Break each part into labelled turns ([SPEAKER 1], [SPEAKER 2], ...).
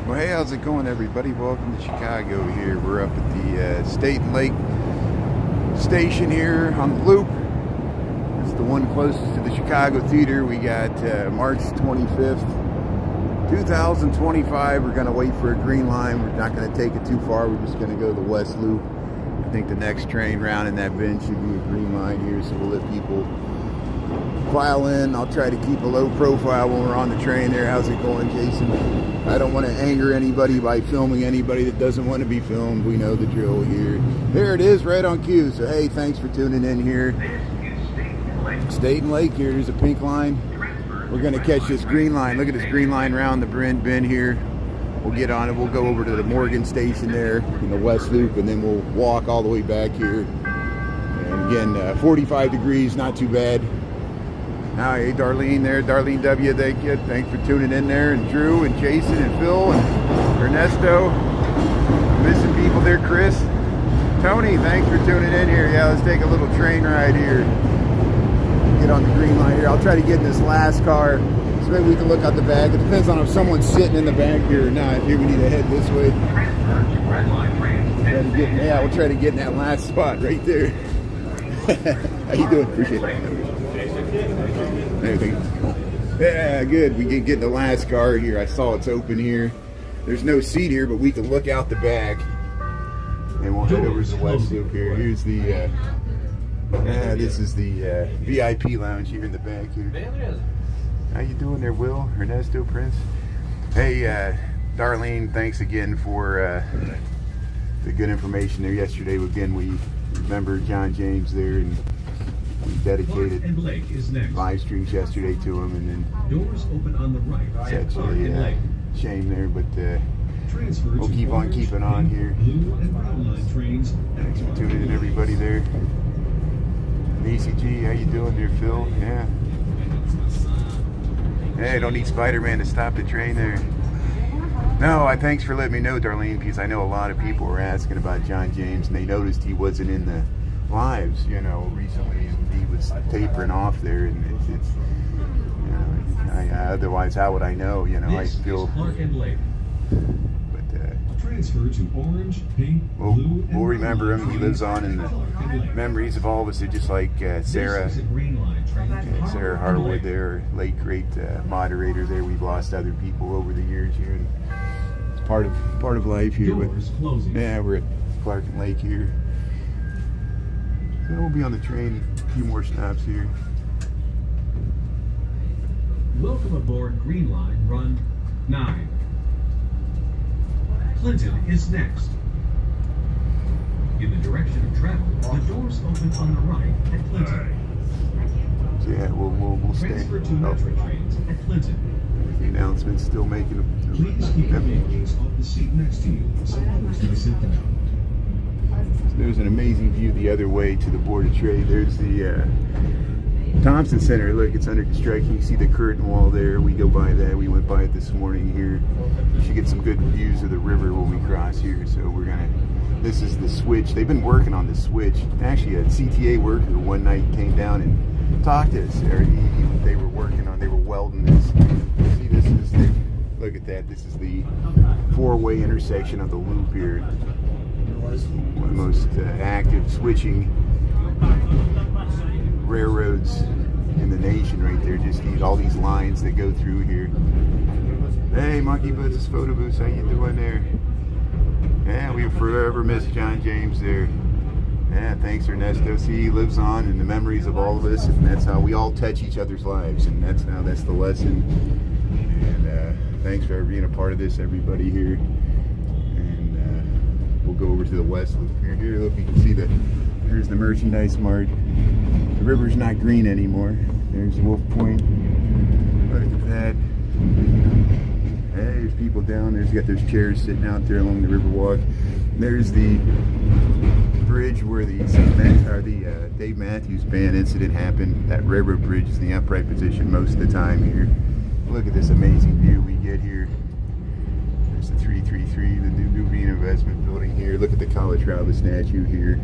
[SPEAKER 1] Well, hey, how's it going, everybody? Welcome to Chicago here. We're up at the State and Lake Station here on the Loop. It's the one closest to the Chicago Theater. We got March 25th, 2025. We're going to wait for a green line. We're not going to take it too far. We're just going to go to the West Loop. I think the next train round in that bend should be a green line here, so we'll let people file in. I'll try to keep a low profile when we're on the train there. How's it going, Jason? I don't want to anger anybody by filming anybody that doesn't want to be filmed. We know the drill here. There it is, right on cue. So hey, thanks for tuning in here. State and Lake here. There's a pink line. We're going to catch this green line. Look at this green line around the bend here. We'll get on it. We'll go over to the Morgan station there in the West Loop, and then we'll walk all the way back here. And again, 45 degrees, not too bad. Hey, Darlene there, Darlene W. Thanks for tuning in there, and Drew and Jason and Phil and Ernesto. Missing people there, Chris. Tony, thanks for tuning in here. Yeah, let's take a little train ride here. Get on the green line here. I'll try to get in this last car, so maybe we can look out the back. It depends on if someone's sitting in the back here or not. Here we need to head this way. Yeah, we'll try to get in that last spot right there. How you doing? Appreciate it. Anything? Yeah, good. We can get in the last car here. I saw it's open here. There's no seat here, but we can look out the back. And we'll head over to the West Loop here. Here's the, this is the VIP lounge here in the back here. How you doing there, Will? Ernesto, Prince? Hey, Darlene, thanks again for the good information there yesterday. Again, we remember John James there, and we dedicated live streams yesterday to him, and then
[SPEAKER 2] doors open on the right.
[SPEAKER 1] It's actually a shame there, but we'll keep on keeping on here. Thanks for tuning in, everybody there. ECG, how you doing there, Phil? Yeah. Hey, I don't need Spider-Man to stop the train there. No, thanks for letting me know, Darlene, because I know a lot of people were asking about John James, and they noticed he wasn't in the lives, you know, recently, and he was tapering off there, and it's you know, otherwise, how would I know? You know, I feel. But
[SPEAKER 2] transfer to orange, pink, blue,
[SPEAKER 1] we'll remember him. He lives on in the memories of all of us. They're just like Sarah Harwood there, late great moderator there. We've lost other people over the years here, and it's part of life here. But yeah, we're at Clark and Lake here. So we'll be on the train a few more stops here.
[SPEAKER 2] Welcome aboard Green Line, run 9. Clinton is next. In the direction of travel, the doors open on the right at Clinton.
[SPEAKER 1] So yeah, we'll stay.
[SPEAKER 2] Transfer to Metro trains at Clinton.
[SPEAKER 1] The announcement's still making them.
[SPEAKER 2] Please keep your belongings off the seat next to you, so others may sit down.
[SPEAKER 1] There's an amazing view the other way to the Board of Trade. There's the Thompson Center. Look, it's under construction. You see the curtain wall there. We go by that. We went by it this morning here. You should get some good views of the river when we cross here. So we're gonna. This is the switch. They've been working on the switch. Actually, a CTA worker one night came down and talked to us. They were working on. They were welding this. See, this is the. Look at that. This is the 4-way intersection of the loop here. One of the most active switching railroads in the nation right there. Just all these lines that go through here. Hey, Monkey Buzz' photo booth, how you doing there? Yeah, we forever miss John James there. Yeah, thanks, Ernesto. See, he lives on in the memories of all of us, and that's how we all touch each other's lives, and that's the lesson. And thanks for being a part of this, everybody here. We'll go over to the West Loop here. Here, look, you can see there's the merchandise mart. The river's not green anymore. There's Wolf Point. Look at that. Hey, there's people down there. There's got those chairs sitting out there along the Riverwalk. There's the bridge where the Dave Matthews Band incident happened. That railroad bridge is in the upright position most of the time here. Look at this amazing view we get here. There's the 333, the new Nuveen Investment Building here. Look at the Calatrava statue here.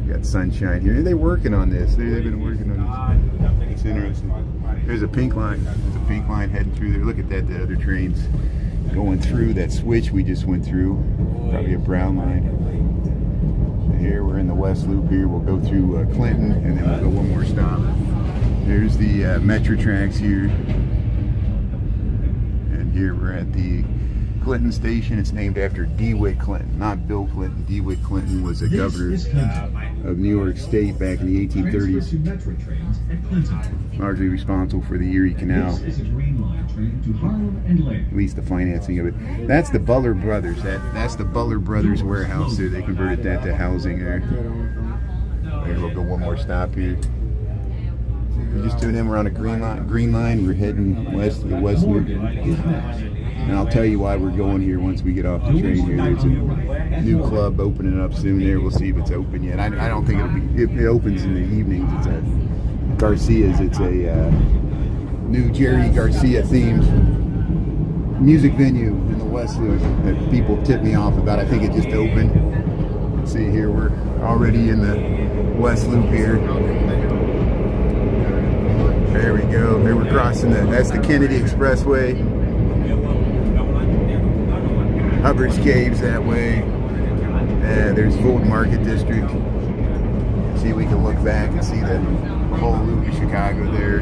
[SPEAKER 1] We got sunshine here. They're working on this. They've been working on this. It's interesting. There's a pink line. There's a pink line heading through there. Look at that, the other trains going through that switch we just went through, probably a brown line. So here we're in the West Loop here. We'll go through Clinton, and then we'll go one more stop. There's the Metro tracks here. And here we're at the Clinton station. It's named after DeWitt Clinton, not Bill Clinton. DeWitt Clinton was a governor of New York State back in the 1830s, largely responsible for the Erie Canal, at least the financing of it. That's the Buller Brothers. That's the Buller Brothers warehouse there. They converted that to housing there. Maybe we'll go one more stop here. We just tuned in. We're on a green line. We're heading west to the West Loop. And I'll tell you why we're going here once we get off the train here. There's a new club opening up soon there. We'll see if it's open yet. I don't think it'll be. It opens in the evenings. It's at Garcia's. It's a new Jerry Garcia themed music venue in the West Loop that people tip me off about. I think it just opened. Let's see here. We're already in the West Loop here. There we go. Here we're crossing that's the Kennedy Expressway. Hubbard's Caves that way. There's Fulton Market District. See, we can look back and see the whole loop of Chicago there.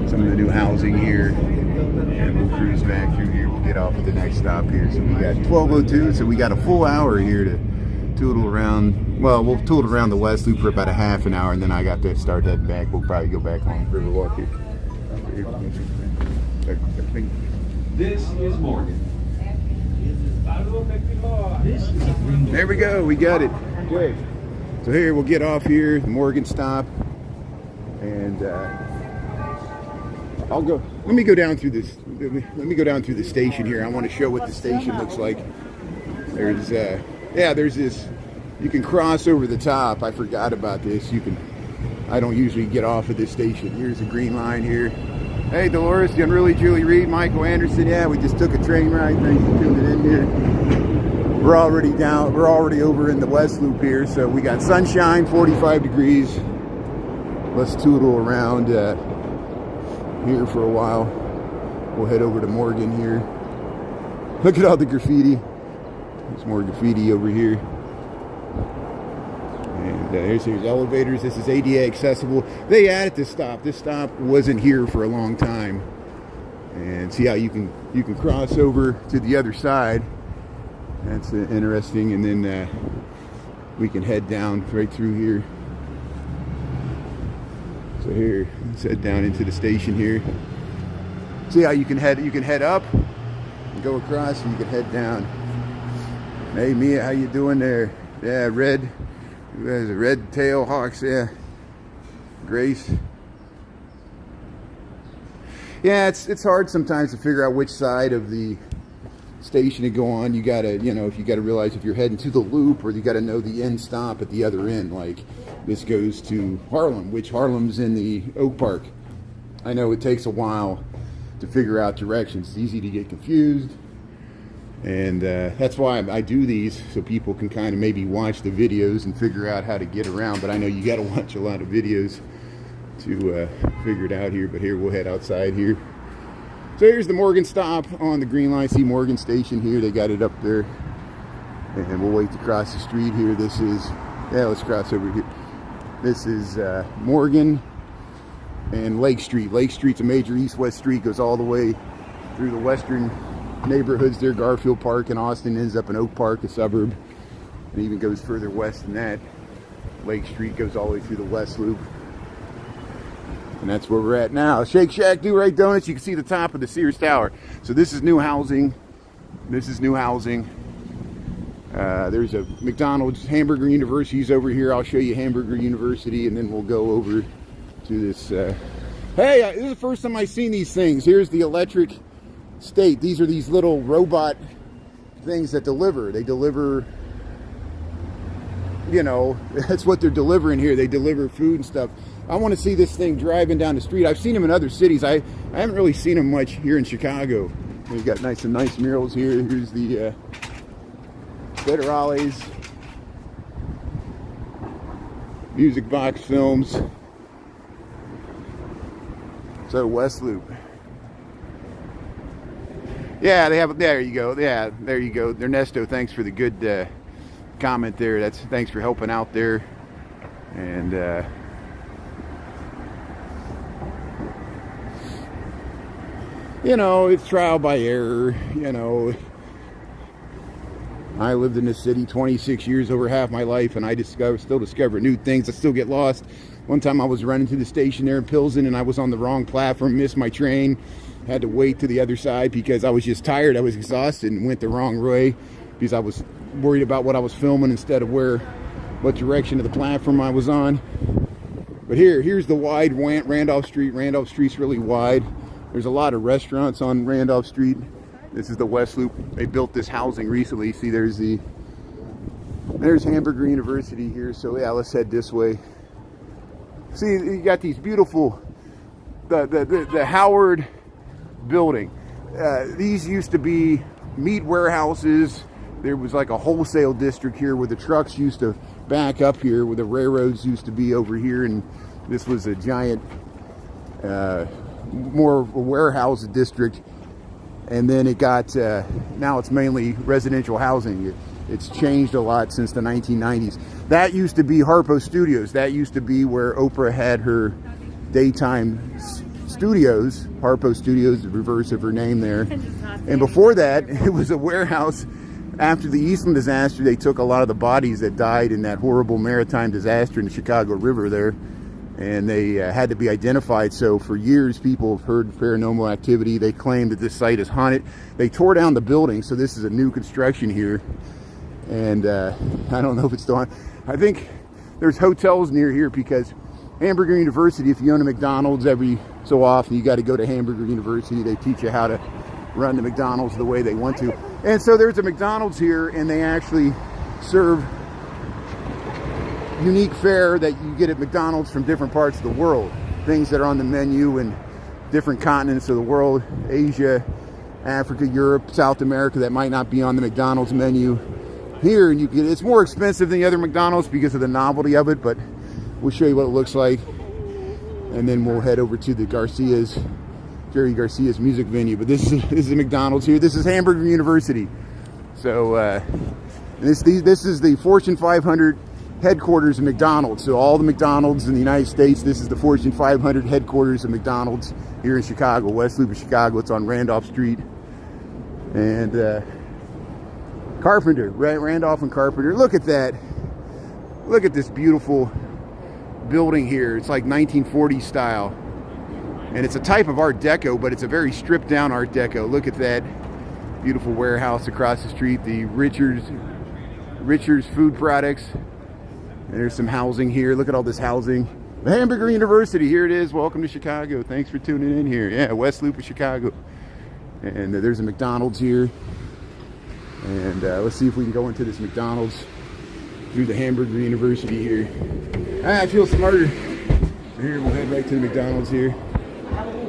[SPEAKER 1] Some of the new housing here. And we'll cruise back through here. We'll get off at the next stop here. So we got 12:02, so we got a full hour here to tootle around. Well, we'll tootle around the West Loop for about a half an hour, and then I got to start heading back. We'll probably go back on Riverwalk here.
[SPEAKER 2] This is Morgan.
[SPEAKER 1] There we go. We got it. Okay. So here we'll get off here, the Morgan stop, and I'll go. Let me go down through this. Let me go down through the station here. I want to show what the station looks like. There's there's this. You can cross over the top. I forgot about this. I don't usually get off at this station. Here's a green line here. Hey, Dolores, the Unruly Julie Reed, Michael Anderson. Yeah, we just took a train ride. Thanks for tuning in here. We're already over in the West Loop here. So we got sunshine, 45 degrees. Let's tootle around here for a while. We'll head over to Morgan here. Look at all the graffiti. There's more graffiti over here. And here's elevators. This is ADA accessible. They added this stop. This stop wasn't here for a long time. And see how you can cross over to the other side. That's interesting. And then we can head down right through here. So here, let's head down into the station here. See how you can head up and go across, and you can head down. Hey Mia, how you doing there? Yeah, Red. There's a red tail hawks, yeah. Grace. Yeah, it's hard sometimes to figure out which side of the station to go on. You gotta, if you gotta realize if you're heading to the loop, or you gotta know the end stop at the other end. Like this goes to Harlem, which Harlem's in the Oak Park. I know it takes a while to figure out directions. It's easy to get confused. And that's why I do these, so people can kind of maybe watch the videos and figure out how to get around. But I know you got to watch a lot of videos to figure it out here. But here, we'll head outside here. So here's the Morgan stop on the Green Line. See Morgan Station here. They got it up there. And we'll wait to cross the street here. This is, let's cross over here. This is Morgan and Lake Street. Lake Street's a major east-west street. Goes all the way through the western neighborhoods there, Garfield Park and Austin, ends up in Oak Park, a suburb, and even goes further west than that. Lake Street goes all the way through the West Loop, and that's where we're at now. Shake Shack Do Right Donuts. You can see the top of the Sears Tower. So this is new housing. This is new housing. There's a McDonald's. Hamburger University's over here. I'll show you Hamburger University, and then we'll go over to this. Hey, this is the first time I've seen these things. Here's the electric state. These are these little robot things that deliver. They deliver, that's what they're delivering here. They deliver food and stuff. I want to see this thing driving down the street. I've seen them in other cities. I haven't really seen them much here in Chicago. We've got some nice murals here. Here's the Federales Music Box Films. So West Loop. Yeah, they have. There you go. Yeah, there you go. Ernesto, thanks for the good comment there. Thanks for helping out there. And you know, it's trial by error. You know, I lived in this city 26 years, over half my life, and I still discover new things. I still get lost. One time I was running to the station there in Pilsen, and I was on the wrong platform, missed my train, had to wait to the other side because I was just tired. I was exhausted and went the wrong way because I was worried about what I was filming instead of what direction of the platform I was on. But here's the wide Randolph Street. Randolph Street's really wide. There's a lot of restaurants on Randolph Street. This is the West Loop. They built this housing recently. See, there's Hamburger University here. So yeah, let's head this way. See, you got these beautiful, the Howard building. These used to be meat warehouses. There was like a wholesale district here where the trucks used to back up here, where the railroads used to be over here, and this was a giant, more of a warehouse district. And then it got, now it's mainly residential housing. It's changed a lot since the 1990s. That used to be Harpo Studios. That used to be where Oprah had her daytime studios. Harpo Studios, the reverse of her name there. And before that, it was a warehouse. After the Eastland disaster, they took a lot of the bodies that died in that horrible maritime disaster in the Chicago River there, and they had to be identified. So for years, people have heard paranormal activity. They claim that this site is haunted. They tore down the building, so this is a new construction here. And I don't know if it's still on. I think there's hotels near here because Hamburger University, if you own a McDonald's every so often, you got to go to Hamburger University. They teach you how to run the McDonald's the way they want to. And so there's a McDonald's here, and they actually serve unique fare that you get at McDonald's from different parts of the world. Things that are on the menu in different continents of the world, Asia, Africa, Europe, South America, that might not be on the McDonald's menu here. And you get, it's more expensive than the other McDonald's because of the novelty of it, but we'll show you what it looks like. And then we'll head over to the Jerry Garcia's music venue. But this is the McDonald's here. This is Hamburger University. So this is the Fortune 500 headquarters of McDonald's. So all the McDonald's in the United States, this is the Fortune 500 headquarters of McDonald's here in Chicago, West Loop of Chicago. It's on Randolph Street. And Carpenter, Randolph and Carpenter. Look at that. Look at this beautiful building here. It's like 1940s style. And it's a type of Art Deco, but it's a very stripped down Art Deco. Look at that beautiful warehouse across the street, the Richards Food Products. And there's some housing here. Look at all this housing. The Hamburger University, here it is. Welcome to Chicago. Thanks for tuning in here. Yeah, West Loop of Chicago. And there's a McDonald's here. And let's see if we can go into this McDonald's through the Hamburger University here. I feel smarter. Here, we'll head right to the McDonald's here.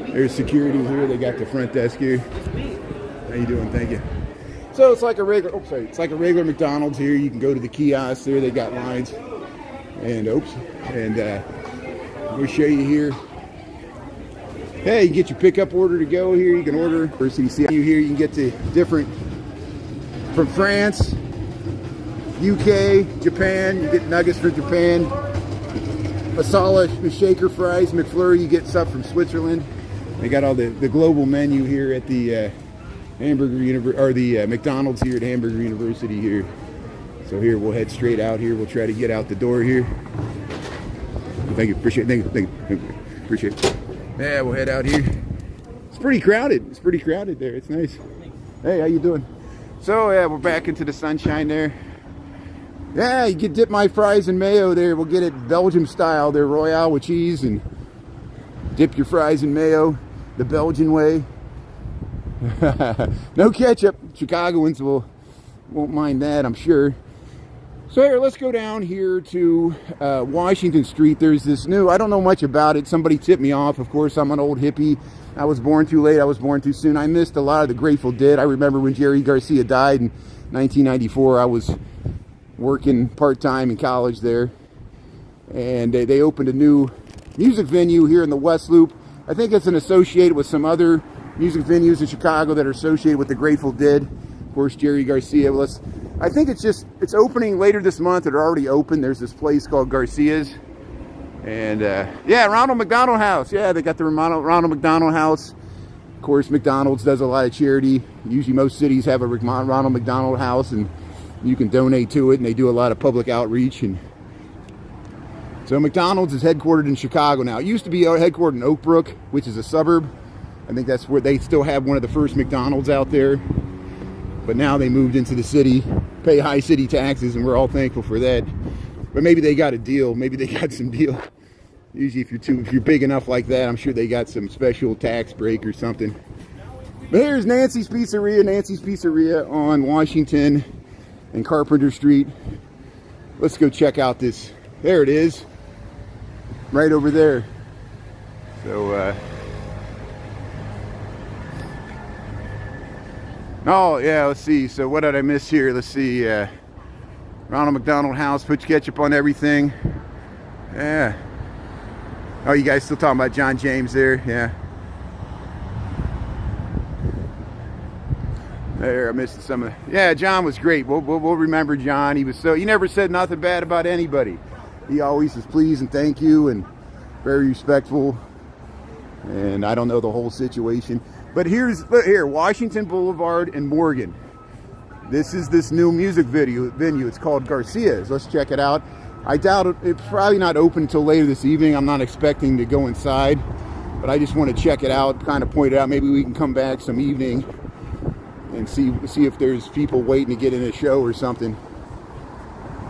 [SPEAKER 1] There's security here. They got the front desk here. How you doing? Thank you. So it's like a regular, it's like a regular McDonald's here. You can go to the kiosks there. They got lines. And we'll show you here. Hey, you get your pickup order to go here. You can order. First, you see you here. You can get to different from France, UK, Japan. You get nuggets from Japan. Masala, shaker fries, McFlurry. You get stuff from Switzerland. They got all the global menu here at the McDonald's here at Hamburger University here. So here we'll head straight out here. We'll try to get out the door here. Thank you, appreciate it. Thank you, appreciate it. Yeah, we'll head out here. It's pretty crowded. It's pretty crowded there. It's nice. Hey, how you doing? So yeah, we're back into the sunshine there. Yeah, you can dip my fries in mayo there. We'll get it Belgium style. They're Royale with cheese, and dip your fries in mayo the Belgian way. No ketchup. Chicagoans won't mind that, I'm sure. So here, let's go down here to Washington Street. There's this new, I don't know much about it. Somebody tipped me off. Of course, I'm an old hippie. I was born too late. I was born too soon. I missed a lot of the Grateful Dead. I remember when Jerry Garcia died in 1994. I was working part-time in college there. And they opened a new music venue here in the West Loop. I think it's associated with some other music venues in Chicago that are associated with the Grateful Dead. Of course, Jerry Garcia. Well, I think it's opening later this month. They're already open. There's this place called Garcia's. And yeah, Ronald McDonald House. Yeah, they got the Ronald McDonald House. Of course, McDonald's does a lot of charity. Usually most cities have a Ronald McDonald House, and you can donate to it, and they do a lot of public outreach. And so McDonald's is headquartered in Chicago now. It used to be headquartered in Oak Brook, which is a suburb. I think that's where they still have one of the first McDonald's out there. But now they moved into the city, pay high city taxes, and we're all thankful for that. But maybe they got a deal. Maybe they got some deal. Usually if you're big enough like that, I'm sure they got some special tax break or something. But here's Nancy's Pizzeria on Washington and Carpenter Street. Let's go check out this. There it is. Right over there. So, oh, yeah, let's see. So what did I miss here? Let's see. Ronald McDonald House, put ketchup on everything. Yeah. Oh, you guys still talking about John James there? Yeah. There, I missed some of the, yeah, John was great. We'll remember John. He never said nothing bad about anybody. He always was pleased and thank you and very respectful. And I don't know the whole situation. But look here, Washington Boulevard and Morgan. This is this new music venue. It's called Garcia's. Let's check it out. I doubt it's probably not open until later this evening. I'm not expecting to go inside, but I just want to check it out, kind of point it out. Maybe we can come back some evening and see if there's people waiting to get in a show or something.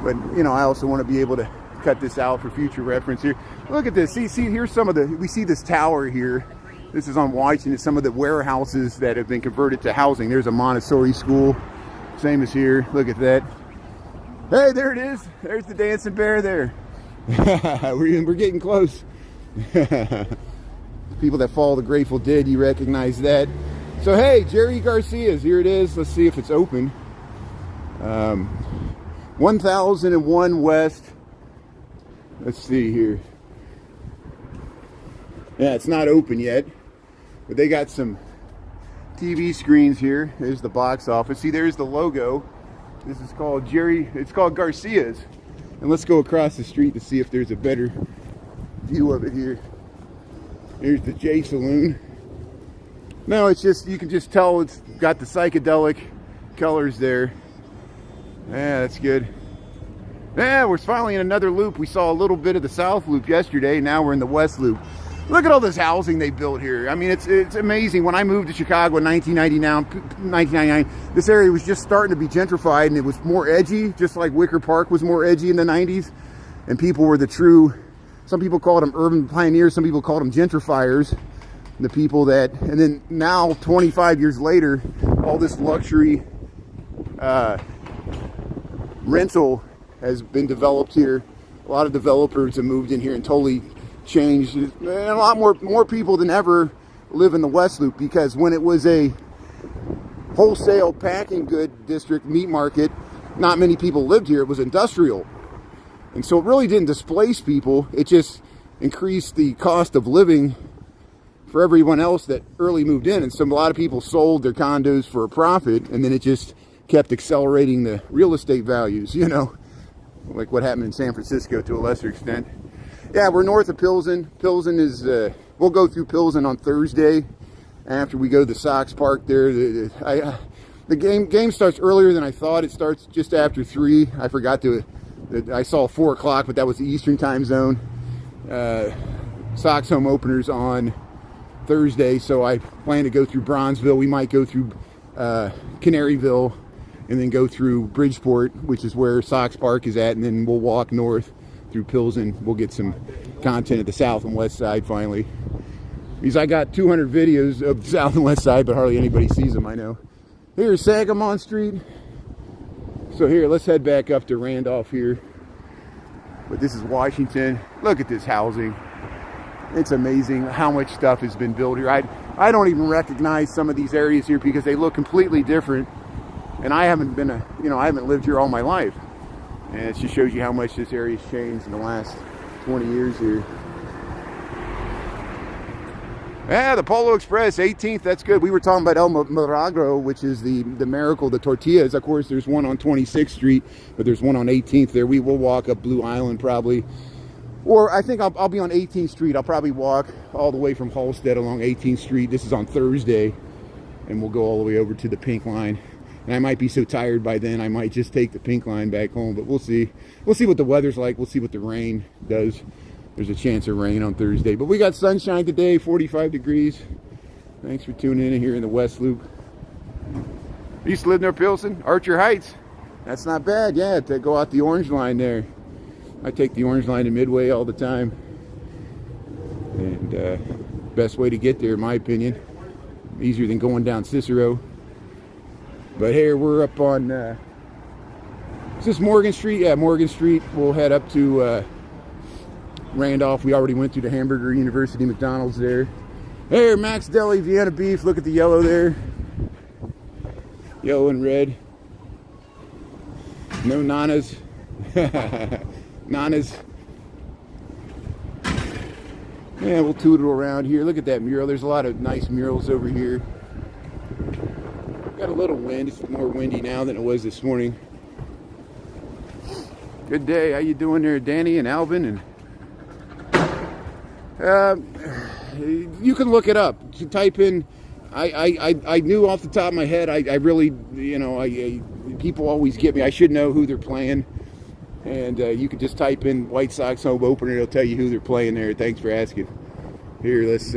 [SPEAKER 1] But you know, I also want to be able to cut this out for future reference here. Look at this. See, here's some of we see this tower here. This is on Washington. Some of the warehouses that have been converted to housing. There's a Montessori school. Same as here. Look at that. Hey, there it is. There's the dancing bear there. We're getting close. People that follow the Grateful Dead, you recognize that. So hey, Jerry Garcia's. Here it is. Let's see if it's open. 1001 West. Let's see here. Yeah, it's not open yet, but they got some TV screens here. There's the box office. See, there's the logo. This is called it's called Garcia's. And let's go across the street to see if there's a better view of it here. Here's the J Saloon. No, it's just, you can just tell it's got the psychedelic colors there. Yeah, that's good. Yeah, we're finally in another loop. We saw a little bit of the South Loop yesterday. Now we're in the West Loop. Look at all this housing they built here. I mean, it's amazing. When I moved to Chicago in 1999, this area was just starting to be gentrified, and it was more edgy, just like Wicker Park was more edgy in the 90s. And people were the true, some people called them urban pioneers, some people called them gentrifiers. The people that, and then now 25 years later, all this luxury rental has been developed here. A lot of developers have moved in here and totally changed. And a lot more people than ever live in the West Loop, because when it was a wholesale packing good district, meat market, not many people lived here. It was industrial. And so it really didn't displace people. It just increased the cost of living for everyone else that early moved in. And so a lot of people sold their condos for a profit, and then it just kept accelerating the real estate values, you know, like what happened in San Francisco to a lesser extent. Yeah, we're north of Pilsen. Pilsen is, we'll go through Pilsen on Thursday after we go to the Sox Park there. The game starts earlier than I thought. It starts just after 3. I forgot I saw 4 o'clock, but that was the Eastern time zone. Sox home openers on Thursday, so I plan to go through Bronzeville. We might go through Canaryville and then go through Bridgeport, which is where Sox Park is at, and then we'll walk north through Pilsen. We'll get some content at the south and west side finally, because I got 200 videos of the south and west side, but hardly anybody sees them, I know. Here's Sangamon Street. So here, let's head back up to Randolph here. But this is Washington. Look at this housing. It's amazing how much stuff has been built here. I don't even recognize some of these areas here because they look completely different. And I haven't been I haven't lived here all my life. And it just shows you how much this area's changed in the last 20 years here. Yeah, the Polo Express, 18th, that's good. We were talking about El Milagro, which is the miracle, the tortillas. Of course, there's one on 26th Street, but there's one on 18th there. We will walk up Blue Island probably. Or I think I'll be on 18th Street. I'll probably walk all the way from Halstead along 18th Street. This is on Thursday. And we'll go all the way over to the Pink Line. And I might be so tired by then, I might just take the Pink Line back home. But we'll see. We'll see what the weather's like. We'll see what the rain does. There's a chance of rain on Thursday. But we got sunshine today, 45 degrees. Thanks for tuning in here in the West Loop. I used to live near Pilsen, Archer Heights. That's not bad, yeah, to go out the Orange Line there. I take the Orange Line to Midway all the time. And best way to get there, in my opinion. Easier than going down Cicero. But here, we're up on, is this Morgan Street? Yeah, Morgan Street. We'll head up to Randolph. We already went through the Hamburger University McDonald's there. Here, Max Deli, Vienna Beef. Look at the yellow there. Yellow and red. No Nanas. Nanas. Yeah, we'll tootle around here. Look at that mural. There's a lot of nice murals over here. Got a little wind. It's more windy now than it was this morning. Good day. How you doing there, Danny and Alvin? And you can look it up. To type in. I knew off the top of my head. I really, you know, people always get me. I should know who they're playing. And you could just type in White Sox home opener. It'll tell you who they're playing there. Thanks for asking. Here, let's...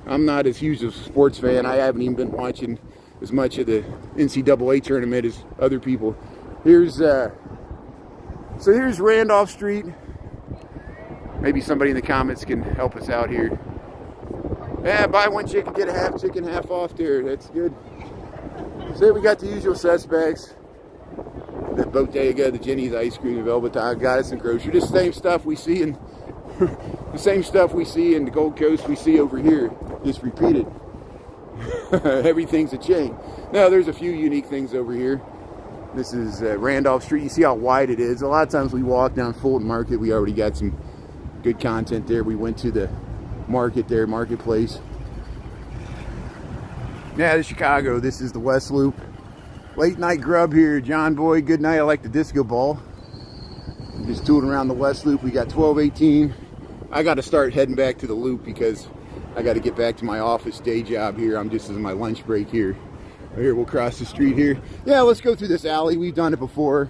[SPEAKER 1] I'm not as huge a sports fan. I haven't even been watching as much of the NCAA tournament as other people. Here's... so here's Randolph Street. Maybe somebody in the comments can help us out here. Yeah, buy one chicken, get a half chicken, half off there. That's good. So we got the usual suspects. The Bottega, the Jenny's Ice Cream, the Velvet Time, Goddess and Grocery. Just the same stuff we see in the same stuff we see in the Gold Coast we see over here. Just repeated. Everything's a chain. Now there's a few unique things over here. This is Randolph Street. You see how wide it is. A lot of times we walk down Fulton Market. We already got some good content there. We went to the market there, Marketplace. Yeah, this is Chicago. This is the West Loop. Late night grub here, John Boy. Good night. I like the disco ball. I'm just tooling around the West Loop. We got 1218. I got to start heading back to the Loop because I got to get back to my office day job here. I'm just in my lunch break here. Here, we'll cross the street here. Yeah, let's go through this alley. We've done it before.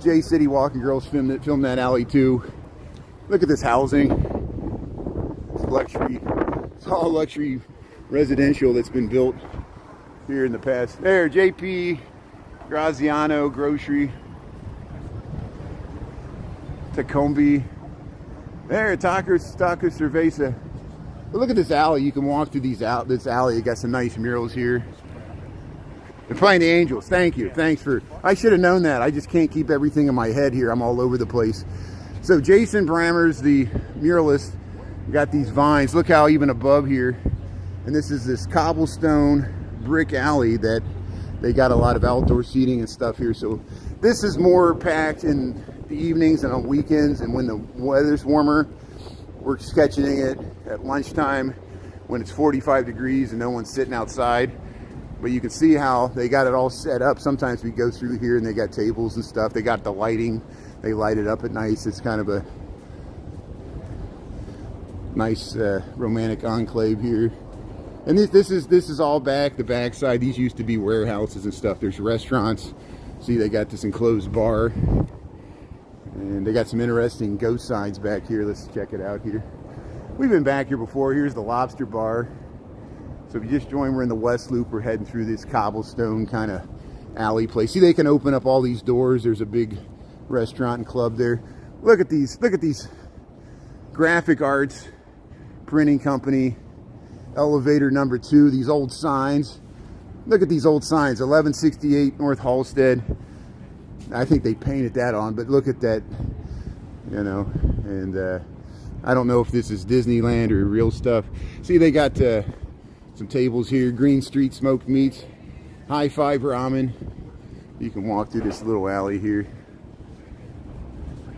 [SPEAKER 1] J City Walking Girls filmed that alley too. Look at this housing. It's luxury. It's all luxury residential that's been built here in the past. There, JP Graziano Grocery. Tacombi. There, Taco Cerveza. But look at this alley. You can walk through this alley. You got some nice murals here. They're playing the Angels. Thank you. Thanks for... I should have known that. I just can't keep everything in my head here. I'm all over the place. So Jason Brammer's the muralist. Got these vines. Look how even above here. And this is this cobblestone brick alley that they got a lot of outdoor seating and stuff here. So this is more packed in the evenings and on weekends, and when the weather's warmer. We're sketching it at lunchtime when it's 45 degrees and no one's sitting outside. But you can see how they got it all set up. Sometimes we go through here and they got tables and stuff. They got the lighting. They light it up at night. It's kind of a nice romantic enclave here. And this is all back, the back side. These used to be warehouses and stuff. There's restaurants. See, they got this enclosed bar. And they got some interesting ghost signs back here. Let's check it out here. We've been back here before. Here's the Lobster Bar. So if you just joined, we're in the West Loop. We're heading through this cobblestone kind of alley place. See, they can open up all these doors. There's a big restaurant and club there. Look at these graphic arts printing company, elevator number 2. These old signs. Look at these old signs. 1168 North Halstead. I think they painted that on, but look at that, you know. And I don't know if this is Disneyland or real stuff. See, they got some tables here. Green Street Smoked Meats, High Five Ramen. You can walk through this little alley here.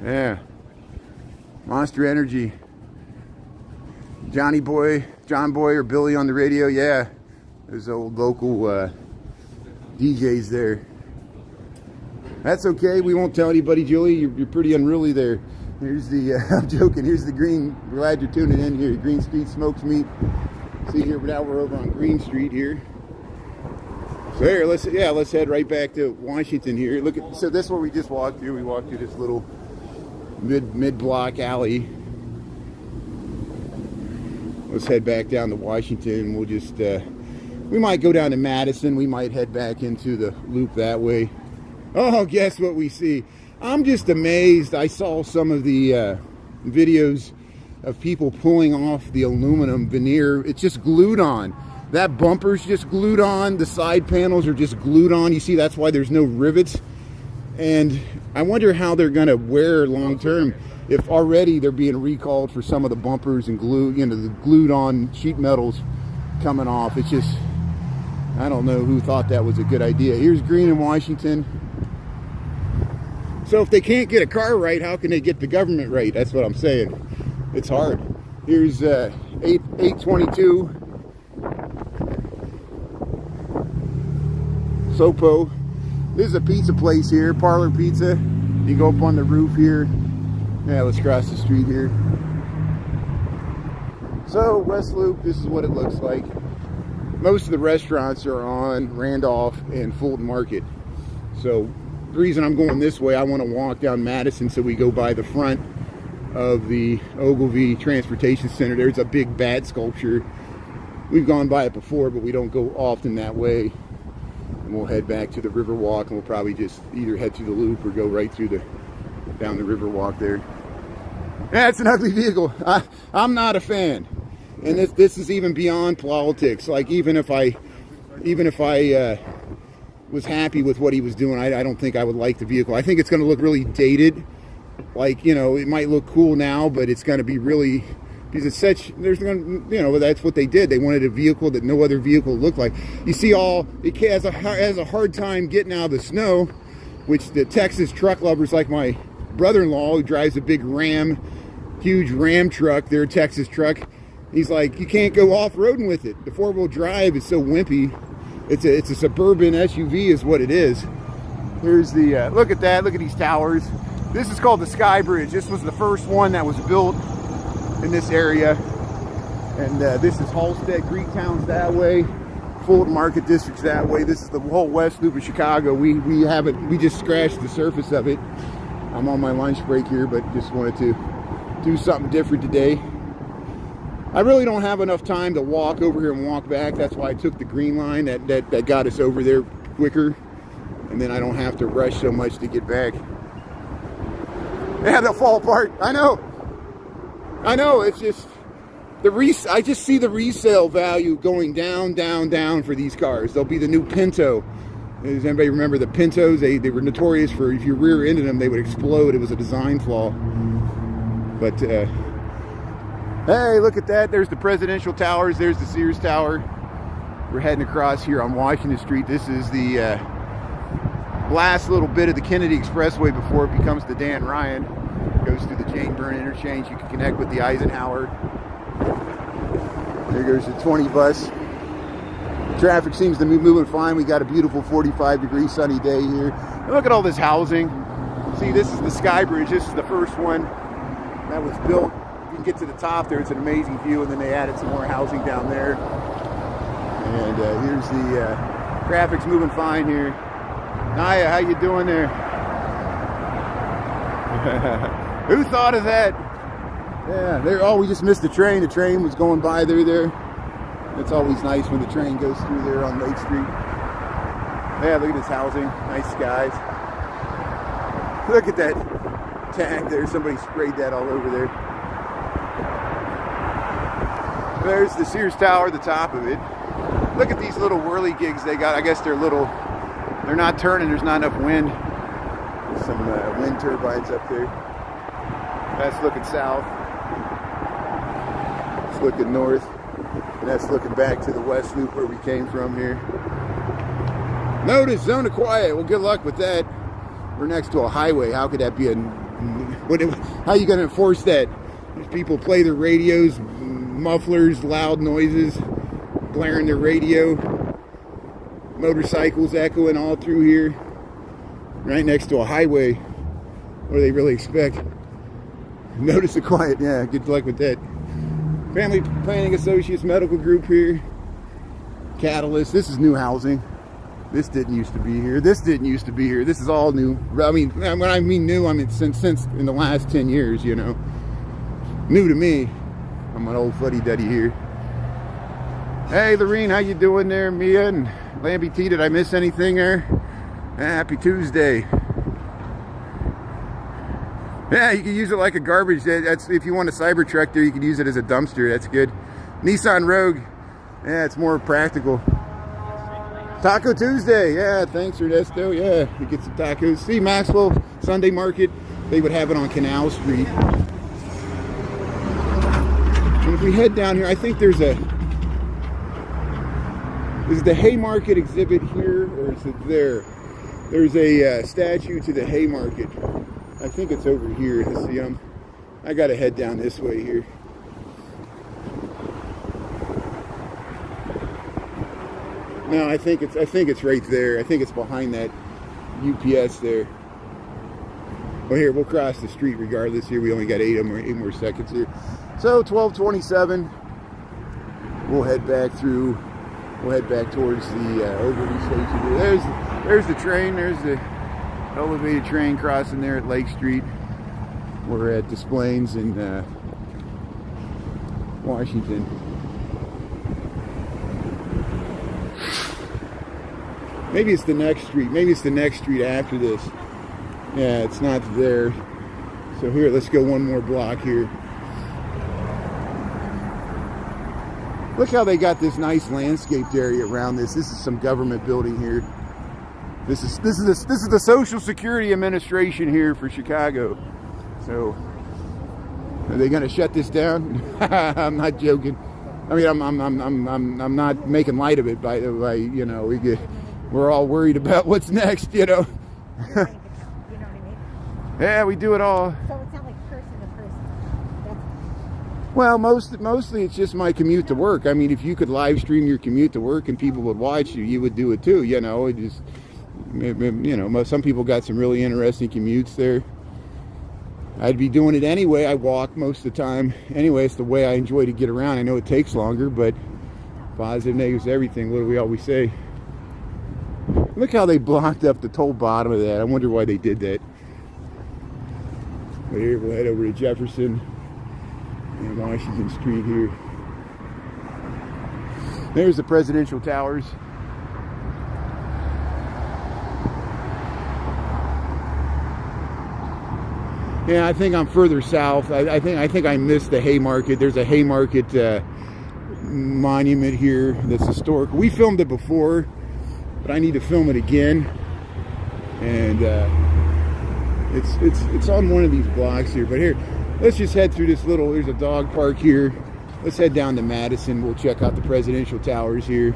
[SPEAKER 1] Yeah, Monster Energy. John Boy or Billy on the radio. Yeah, there's old local DJs there. That's okay. We won't tell anybody, Julie. You're pretty unruly there. Here's the, I'm joking. Here's the green. Glad you're tuning in here. Green Street Smokes Meat. See here, but now we're over on Green Street here. So here, let's head right back to Washington here. Look at, so this is what we just walked through. We walked through this little mid-block alley. Let's head back down to Washington. We'll just, we might go down to Madison. We might head back into the loop that way. Oh, guess what we see? I'm just amazed. I saw some of the videos of people pulling off the aluminum veneer. It's just glued on. That bumper's just glued on. The side panels are just glued on. You see, that's why there's no rivets. And I wonder how they're going to wear long term if already they're being recalled for some of the bumpers and glue, you know, the glued on sheet metals coming off. It's just, I don't know who thought that was a good idea. Here's Green in Washington. So if they can't get a car right, how can they get the government right? That's what I'm saying. It's hard. Here's 822 Sopo. This is a pizza place here, Parlor Pizza. You go up on the roof here. Yeah, let's cross the street here. So West Loop, this is what it looks like. Most of the restaurants are on Randolph and Fulton Market. So the reason I'm going this way, I want to walk down Madison so we go by the front of the Ogilvy Transportation Center. There's a big bat sculpture. We've gone by it before, but we don't go often that way. And we'll head back to the Riverwalk, and we'll probably just either head through the loop or go right through down the Riverwalk there. Yeah, it's an ugly vehicle. I'm not a fan. And this is even beyond politics. Like even if I was happy with what he was doing, I don't think I would like the vehicle. I think it's going to look really dated. Like, you know, it might look cool now, but it's going to be really, because it's such, there's going to, you know, that's what they did. They wanted a vehicle that no other vehicle looked like. You see, it has a hard time getting out of the snow, which the Texas truck lovers, like my brother-in-law who drives a big Ram, huge Ram truck, their Texas truck, he's like, you can't go off-roading with it. The four-wheel drive is so wimpy. It's a suburban SUV is what it is. Here's the, look at that, look at these towers. This is called the Sky Bridge. This was the first one that was built in this area. And this is Halstead, Greektown's that way. Fulton Market District's that way. This is the whole West Loop of Chicago. We just scratched the surface of it. I'm on my lunch break here, but just wanted to do something different today. I really don't have enough time to walk over here and walk back. That's why I took the green line that got us over there quicker. And then I don't have to rush so much to get back. Yeah, they'll fall apart. I know. It's just I just see the resale value going down, down, down for these cars. They'll be the new Pinto. Does anybody remember the Pintos? They were notorious for, if you rear-ended them, they would explode. It was a design flaw. But hey, look at that. There's the Presidential Towers. There's the Sears Tower. We're heading across here on Washington Street. This is the last little bit of the Kennedy Expressway before it becomes the Dan Ryan. Goes through the Jane Byrne interchange. You can connect with the Eisenhower. There goes the 20 bus. Traffic seems to be moving fine. We got a beautiful 45-degree sunny day here. And look at all this housing. See, this is the Sky Bridge. This is the first one that was built. You can get to the top there. It's an amazing view. And then they added some more housing down there. And here's the traffic's moving fine here. Naya, how you doing there? Who thought of that? Yeah, there. Oh, we just missed the train. The train was going by through there. It's always nice when the train goes through there on Lake Street. Yeah, look at this housing. Nice skies. Look at that tag there. Somebody sprayed that all over there. There's the Sears Tower, the top of it. Look at these little whirly gigs they got. I guess they're little. They're not turning. There's not enough wind. There's some wind turbines up there. That's looking south. It's looking north. And that's looking back to the West Loop where we came from here. Notice zone of quiet. Well, good luck with that. We're next to a highway. How could that be how are you going to enforce that? These people play their radios, mufflers, loud noises, blaring their radio, motorcycles echoing all through here, right next to a highway. What do they really expect? Notice the quiet. Yeah, good luck with that. Family Planning Associates Medical Group here. Catalyst. This is new housing. This didn't used to be here. This didn't used to be here. This is all new. I mean, when I mean new, I mean since in the last 10 years, you know. New to me. I'm an old fuddy-duddy here. Hey, Lorene, how you doing there? Mia and Lambie T, did I miss anything there? Happy Tuesday. Yeah, you can use it like a garbage. That's if you want a Cybertruck there, you can use it as a dumpster. That's good. Nissan Rogue. Yeah, it's more practical. Taco Tuesday. Yeah, thanks, Ernesto. Yeah, you get some tacos. See, Maxwell Sunday Market. They would have it on Canal Street. And if we head down here, I think there's a... Is the Haymarket exhibit here, or is it there? There's a statue to the Haymarket. I think it's over here. Let's see, I gotta head down this way here. No, I think it's right there. I think it's behind that UPS there. Well, here, we'll cross the street regardless. Here, we only got eight more seconds here. So 12:27. We'll head back through. We'll head back towards the Overley station here. There's the train. There's the elevated train crossing there at Lake Street. We're at Des Plaines in Washington. Maybe it's the next street. Maybe it's the next street after this. Yeah, it's not there. So here, let's go one more block here. Look how they got this nice landscaped area around this. This is some government building here. This is the Social Security Administration here for Chicago. So, are they going to shut this down? I'm not joking. I mean, I'm not making light of it. By you know, we're all worried about what's next. You know.
[SPEAKER 3] You know what I mean?
[SPEAKER 1] Yeah, we do it all.
[SPEAKER 3] So it's not like person to person.
[SPEAKER 1] Well, mostly it's just my commute to work. I mean, if you could live stream your commute to work and people would watch you, you would do it too. You know, it just, you know, some people got some really interesting commutes there. I'd be doing it anyway. I walk most of the time. Anyway, it's the way I enjoy to get around. I know it takes longer, but positive, negatives, everything. What do we always say? Look how they blocked up the whole bottom of that. I wonder why they did that. But here, we'll head over to Jefferson and Washington Street here. There's the presidential towers. Yeah, I think I'm further south. I think I missed the Haymarket. There's a Haymarket monument here that's historic. We filmed it before, but I need to film it again. And it's on one of these blocks here. But here, let's just head through this little. There's a dog park here. Let's head down to Madison. We'll check out the presidential towers here.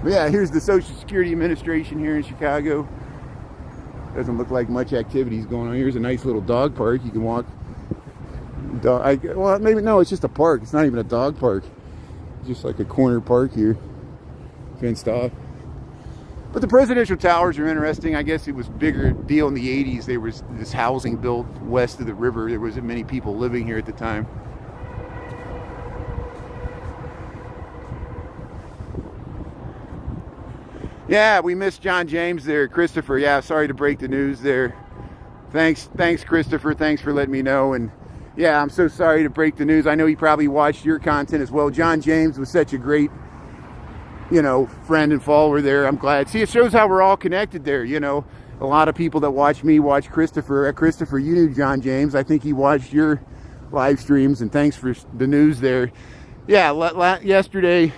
[SPEAKER 1] But yeah, here's the Social Security Administration here in Chicago. Doesn't look like much activity is going on. Here's a nice little dog park. You can walk. Well, maybe no. It's just a park. It's not even a dog park. It's just like a corner park here, fenced off. But the presidential towers are interesting. I guess it was a bigger deal in the 80s. There was this housing built west of the river. There wasn't many people living here at the time. Yeah, we missed John James there, Christopher. Yeah, sorry to break the news there. Thanks, Christopher. Thanks for letting me know. And yeah, I'm so sorry to break the news. I know he probably watched your content as well. John James was such a great, you know, friend and follower there. I'm glad. See, it shows how we're all connected there. You know, a lot of people that watch me watch Christopher. Christopher, you knew John James. I think he watched your live streams. And thanks for the news there. Yeah, yesterday,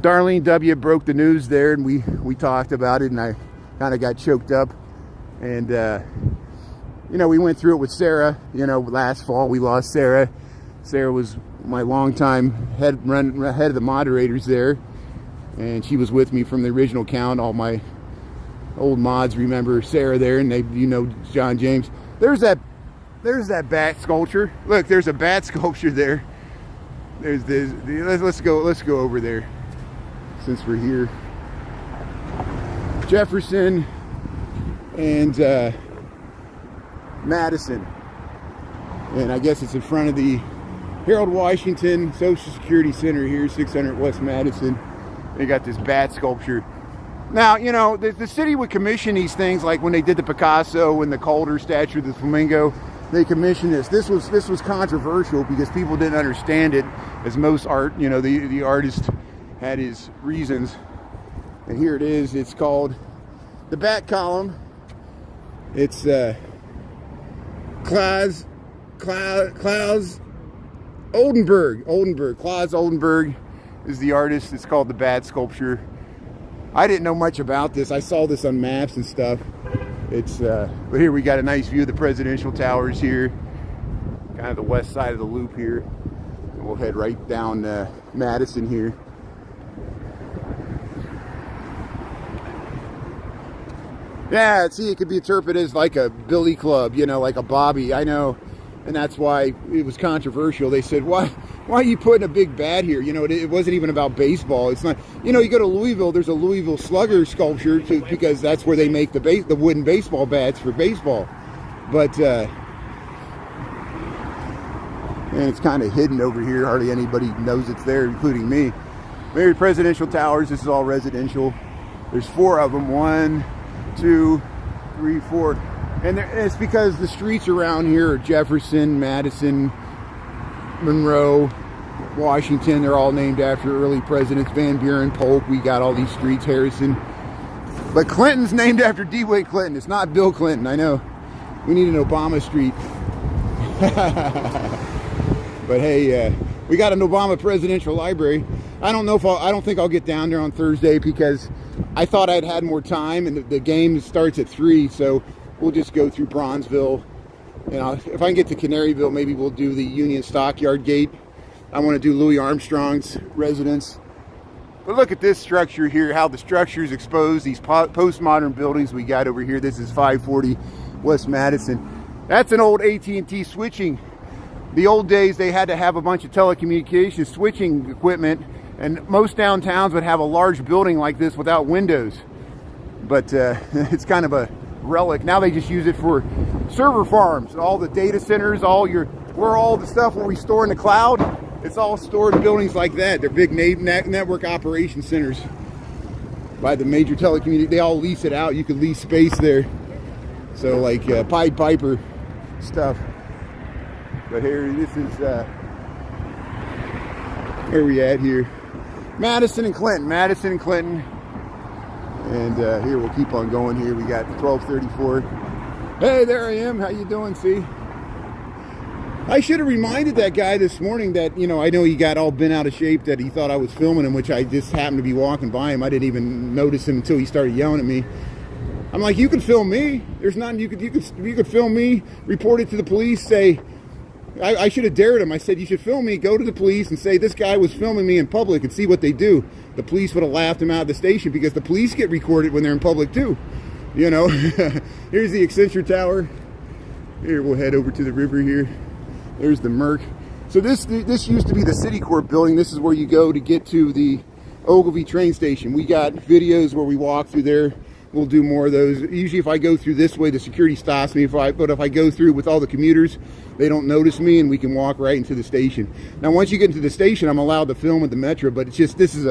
[SPEAKER 1] Darlene W. broke the news there, and we talked about it, and I kind of got choked up. And, you know, we went through it with Sarah. You know, last fall we lost Sarah. Sarah was my longtime head of the moderators there, and she was with me from the original count. All my old mods remember Sarah there, and you know John James. There's that bat sculpture. Look, there's a bat sculpture there. There's this. Let's go over there since we're here. Jefferson and Madison, and I guess it's in front of the Harold Washington Social Security Center here, 600 West Madison. They got this bat sculpture. Now, you know, the city would commission these things, like when they did the Picasso and the Calder statue of the flamingo. They commissioned this. This was controversial because people didn't understand it, as most art, you know, the artist had his reasons. And here it is. It's called the Bat Column. It's Klaus Oldenburg. Klaus Oldenburg is the artist. It's called the Bat Sculpture. I didn't know much about this. I saw this on maps and stuff. It's but here we got a nice view of the presidential towers here, kind of the west side of the loop here. And we'll head right down Madison here. Yeah, see, it could be interpreted as like a billy club, you know, like a bobby. I know, and that's why it was controversial. They said, why are you putting a big bat here? You know, it wasn't even about baseball. It's not, you know, you go to Louisville, there's a Louisville Slugger sculpture because that's where they make the wooden baseball bats for baseball. But, and it's kind of hidden over here. Hardly anybody knows it's there, including me. Very presidential towers. This is all residential. There's 4 of them. 1, 2, 3, 4. And it's because the streets around here are Jefferson, Madison, Monroe, Washington. They're all named after early presidents. Van Buren, Polk. We got all these streets. Harrison. But Clinton's named after DeWitt Clinton. It's not Bill Clinton. I know. We need an Obama Street. But hey, we got an Obama Presidential Library. I don't think I'll get down there on Thursday because I thought I'd had more time, and the game starts at 3, so we'll just go through Bronzeville. And if I can get to Canaryville, maybe we'll do the Union Stockyard Gate. I want to do Louis Armstrong's residence. But look at this structure here, how the structure is exposed, these postmodern buildings we got over here. This is 540 West Madison. That's an old AT&T switching. The old days, they had to have a bunch of telecommunications switching equipment, and most downtowns would have a large building like this without windows. But it's kind of a relic. Now they just use it for server farms, all the data centers, where all the stuff where we store in the cloud, it's all stored in buildings like that. They're big network operation centers by the major telecommunications. They all lease it out. You could lease space there. So like Pied Piper stuff. But here, this is where we at here. Madison and Clinton. And here, we'll keep on going here. We got 1234. Hey, there I am. How you doing, see? I should have reminded that guy this morning that, you know, I know he got all bent out of shape, that he thought I was filming him, which I just happened to be walking by him. I didn't even notice him until he started yelling at me. I'm like, you can film me. There's nothing you could film me, report it to the police, say, I should have dared him. I said, you should film me, go to the police and say this guy was filming me in public and see what they do. The police would have laughed him out of the station because the police get recorded when they're in public too. You know, here's the Accenture Tower. Here, we'll head over to the river here. There's the Merc. So this used to be the Citicorp building. This is where you go to get to the Ogilvy train station. We got videos where we walk through there. We'll do more of those. Usually if I go through this way, the security stops me. But if I go through with all the commuters, they don't notice me and we can walk right into the station. Now, once you get into the station, I'm allowed to film with the Metro, but it's just, this is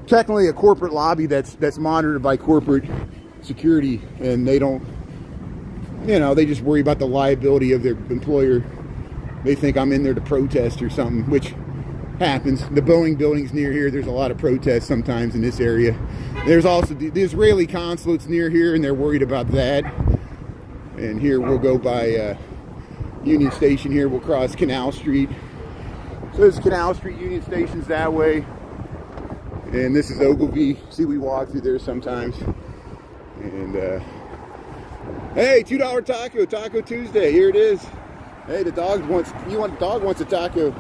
[SPEAKER 1] technically a corporate lobby that's monitored by corporate security, and they don't, you know, they just worry about the liability of their employer. They think I'm in there to protest or something, which happens. The Boeing building's near here. There's a lot of protests sometimes in this area. There's also the Israeli consulate's near here, and they're worried about that. And here we'll go by Union Station here. We'll cross Canal Street. So this is Canal Street, Union Station's that way. And this is Ogilvy. See, we walk through there sometimes. And hey, $2 taco, Taco Tuesday. Here it is. Hey, the dog wants a taco.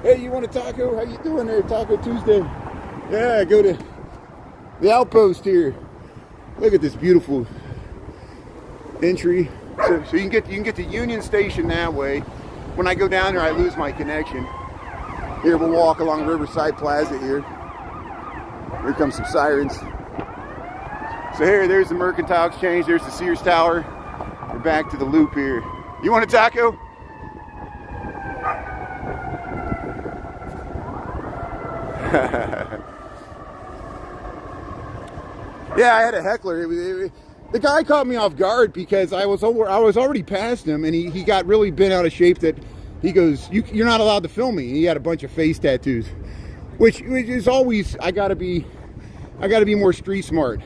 [SPEAKER 1] Hey, you want a taco? How you doing there, Taco Tuesday? Yeah, go to the outpost here. Look at this beautiful entry. So you can get to Union Station that way. When I go down there, I lose my connection. Here we'll walk along Riverside Plaza here. Here comes some sirens. So there's the Mercantile Exchange. There's the Sears Tower. We're back to the loop here. You want a taco? Yeah, I had a heckler. The guy caught me off guard because I was already past him, and he got really bent out of shape. That he goes, "You're not allowed to film me." And he had a bunch of face tattoos, which is always I gotta be more street smart.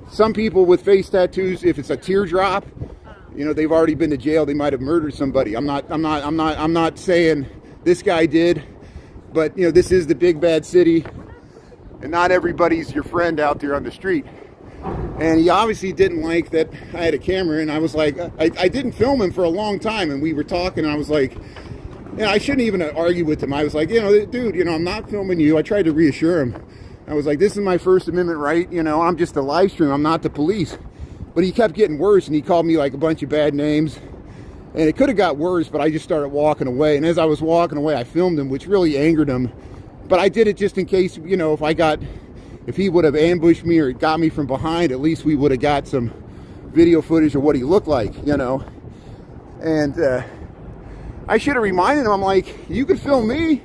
[SPEAKER 1] Some people with face tattoos, if it's a teardrop, you know, they've already been to jail. They might have murdered somebody. I'm not saying this guy did, but you know, this is the big bad city, and not everybody's your friend out there on the street. And he obviously didn't like that I had a camera, and I was like, I didn't film him for a long time, and we were talking, and I was like, you know, I shouldn't even argue with him. I was like, you know, dude, you know, I'm not filming you. I tried to reassure him. I was like, this is my First Amendment right, you know, I'm just a live stream, I'm not the police. But he kept getting worse, and he called me like a bunch of bad names, and it could have got worse, but I just started walking away. And as I was walking away, I filmed him, which really angered him. But I did it just in case, you know, if he would have ambushed me or got me from behind, at least we would have got some video footage of what he looked like, you know. And I should have reminded him, I'm like, you can film me.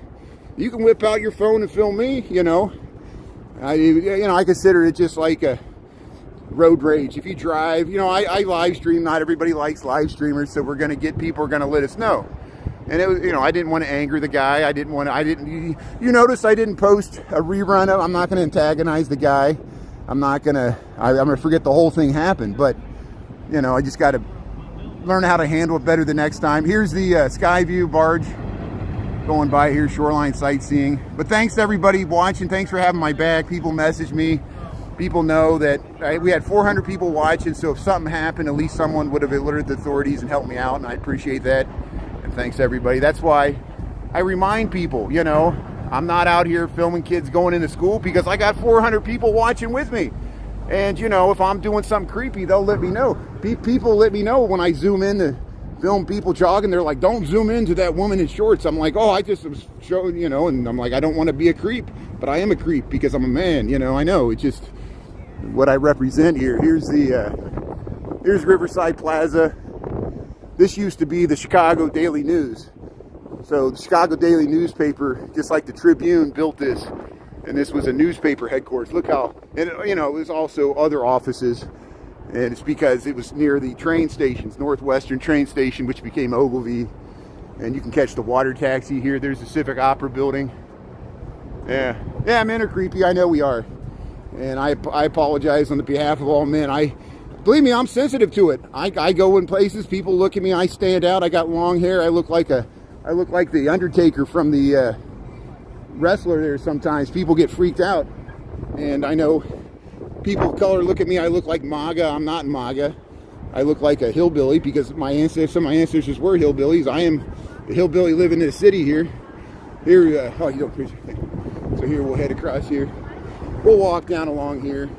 [SPEAKER 1] You can whip out your phone and film me, you know. I consider it just like a road rage. If you drive, you know, I live stream. Not everybody likes live streamers, so we're going to get people who are going to let us know. And it was, you know, I didn't want to anger the guy. You notice I didn't post a rerun of, I'm not going to antagonize the guy. I'm going to forget the whole thing happened. But, you know, I just got to learn how to handle it better the next time. Here's the Skyview barge going by here, shoreline sightseeing. But thanks to everybody watching. Thanks for having my back. People message me. People know that we had 400 people watching. So if something happened, at least someone would have alerted the authorities and helped me out. And I appreciate that. Thanks everybody. That's why I remind people, you know, I'm not out here filming kids going into school because I got 400 people watching with me. And you know, if I'm doing something creepy, they'll let me know. People let me know when I zoom in to film people jogging. They're like, don't zoom into that woman in shorts. I'm like, oh, I just was showing, you know, and I'm like, I don't want to be a creep, but I am a creep because I'm a man, you know. I know, it's just what I represent here. Here's Riverside Plaza. This used to be the Chicago Daily News. So the Chicago Daily newspaper, just like the Tribune, built this. And this was a newspaper headquarters. Look how, and you know, it was also other offices. And it's because it was near the train stations, Northwestern train station, which became Ogilvy. And you can catch the water taxi here. There's the Civic Opera building. Yeah, men are creepy. I know we are. And I apologize on the behalf of all men. Believe me, I'm sensitive to it. I go in places, people look at me, I stand out, I got long hair, I look like the Undertaker from the wrestler there sometimes. People get freaked out. And I know people of color look at me, I look like MAGA. I'm not MAGA. I look like a hillbilly because some of my ancestors were hillbillies. I am a hillbilly living in the city here. Here, you don't appreciate it. So here we'll head across here. We'll walk down along here.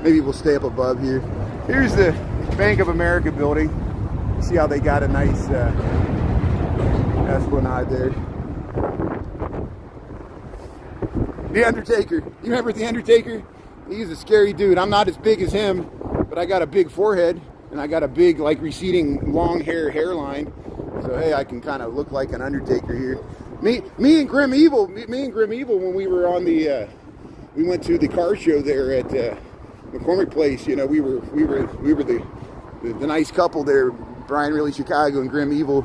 [SPEAKER 1] Maybe we'll stay up above here. Here's the Bank of America building. See how they got a nice esplanade there. The Undertaker. You remember The Undertaker? He's a scary dude. I'm not as big as him, but I got a big forehead and I got a big, like, receding long hairline. So hey, I can kind of look like an Undertaker here. Me and Grim Evil, when we were on the, we went to the car show there at McCormick Place. You know, we were the nice couple there, Brian Really Chicago and Grim Evil,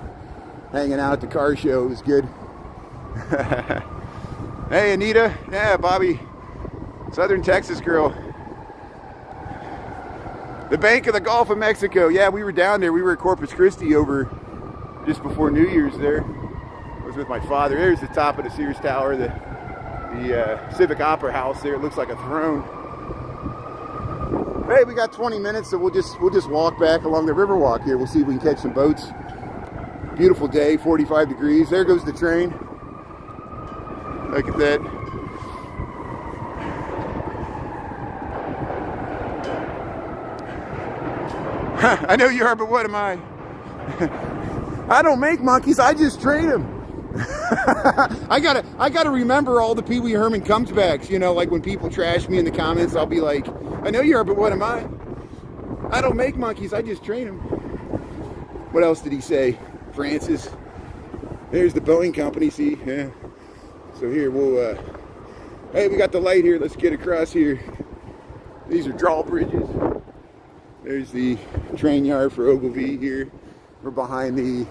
[SPEAKER 1] hanging out at the car show. It was good. Hey, Anita. Yeah, Bobby. Southern Texas girl. The Bank of the Gulf of Mexico. Yeah, we were down there. We were at Corpus Christi over just before New Year's there. I was with my father. There's the top of the Sears Tower, the Civic Opera House there. It looks like a throne. Hey, we got 20 minutes, so we'll just walk back along the Riverwalk here. We'll see if we can catch some boats. Beautiful day, 45 degrees. There goes the train. Look at that. I know you are, but what am I? I don't make monkeys, I just train them. I gotta remember all the Pee Wee Herman comebacks. You know, like when people trash me in the comments, I'll be like, I know you are, but what am I? I don't make monkeys, I just train them. What else did he say? Francis. There's the Boeing company, see? Yeah. So here we'll, hey, we got the light here. Let's get across here. These are drawbridges. There's the train yard for Ogilvy here. We're behind the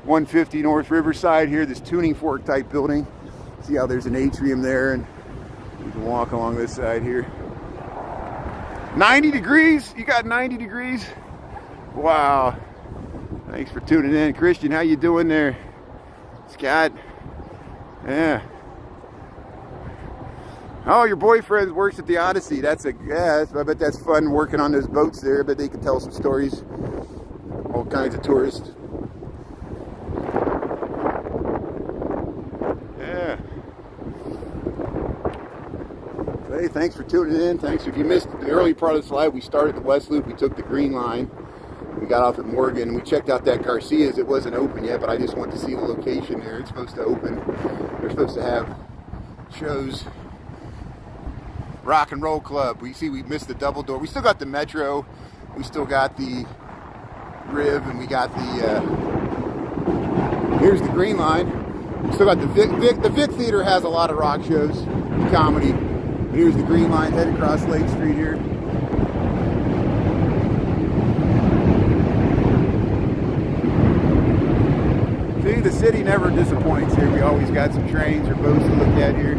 [SPEAKER 1] 150 North Riverside here, this tuning fork type building. See how there's an atrium there, and you can walk along this side here. 90 degrees? You got 90 degrees? Wow. Thanks for tuning in. Christian, how you doing there? Scott? Yeah. Oh, your boyfriend works at the Odyssey. That's a, yeah, I bet that's fun working on those boats there. I bet they can tell some stories. All kinds of tourists. Yeah. Hey, thanks for tuning in. Thanks. If you missed the early part of the slide, we started the West Loop. We took the Green Line. We got off at Morgan, and we checked out that Garcia's. It wasn't open yet, but I just wanted to see the location there. It's supposed to open. They're supposed to have shows. Rock and Roll Club. We see we missed the double door. We still got the Metro. We still got the Riv, and we got the, here's the Green Line. We still got the Vic. The Vic Theater has a lot of rock shows, comedy. But here's the Green Line, headed across Lake Street here. See, the city never disappoints here. We always got some trains or boats to look at here.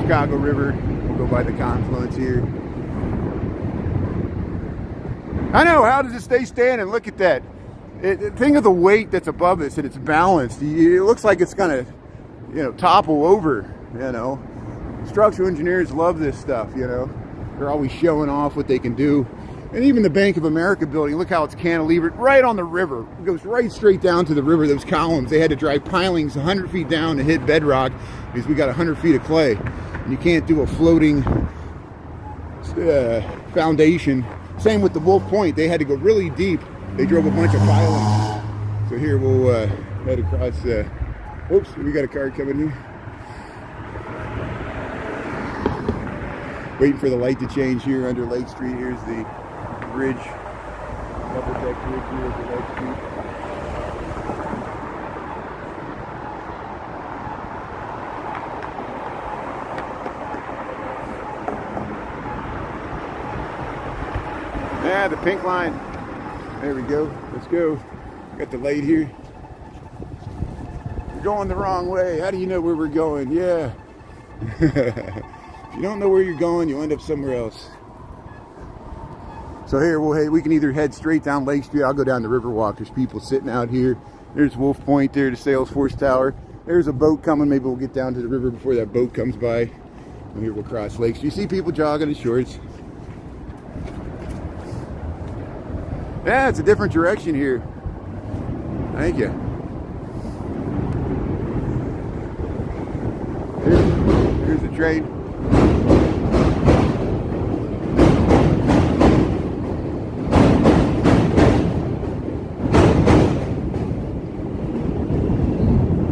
[SPEAKER 1] Chicago River. We'll go by the confluence here. I know, how does it stay standing? Look at that. Think of the weight that's above us, and it's balanced. It looks like it's gonna, you know, topple over, you know. Structural engineers love this stuff, you know. They're always showing off what they can do. And even the Bank of America building, look how it's cantilevered right on the river. It goes right straight down to the river, those columns. They had to drive pilings 100 feet down to hit bedrock because we got 100 feet of clay. And you can't do a floating foundation. Same with the Wolf Point. They had to go really deep. They drove a bunch of pilings. So here we'll head across. Oops, we got a car coming in. Waiting for the light to change here under Lake Street. Here's the bridge, double deck bridge here over Lake Street. Yeah, the pink line. There we go. Let's go. Got the light here. We're going the wrong way. How do you know where we're going? Yeah. If you don't know where you're going, you'll end up somewhere else. So here, we can either head straight down Lake Street. I'll go down the Riverwalk. There's people sitting out here. There's Wolf Point there, the Salesforce Tower. There's a boat coming. Maybe we'll get down to the river before that boat comes by. And here we'll cross Lake Street. You see people jogging in shorts. Yeah, it's a different direction here. Thank you. Here's the train.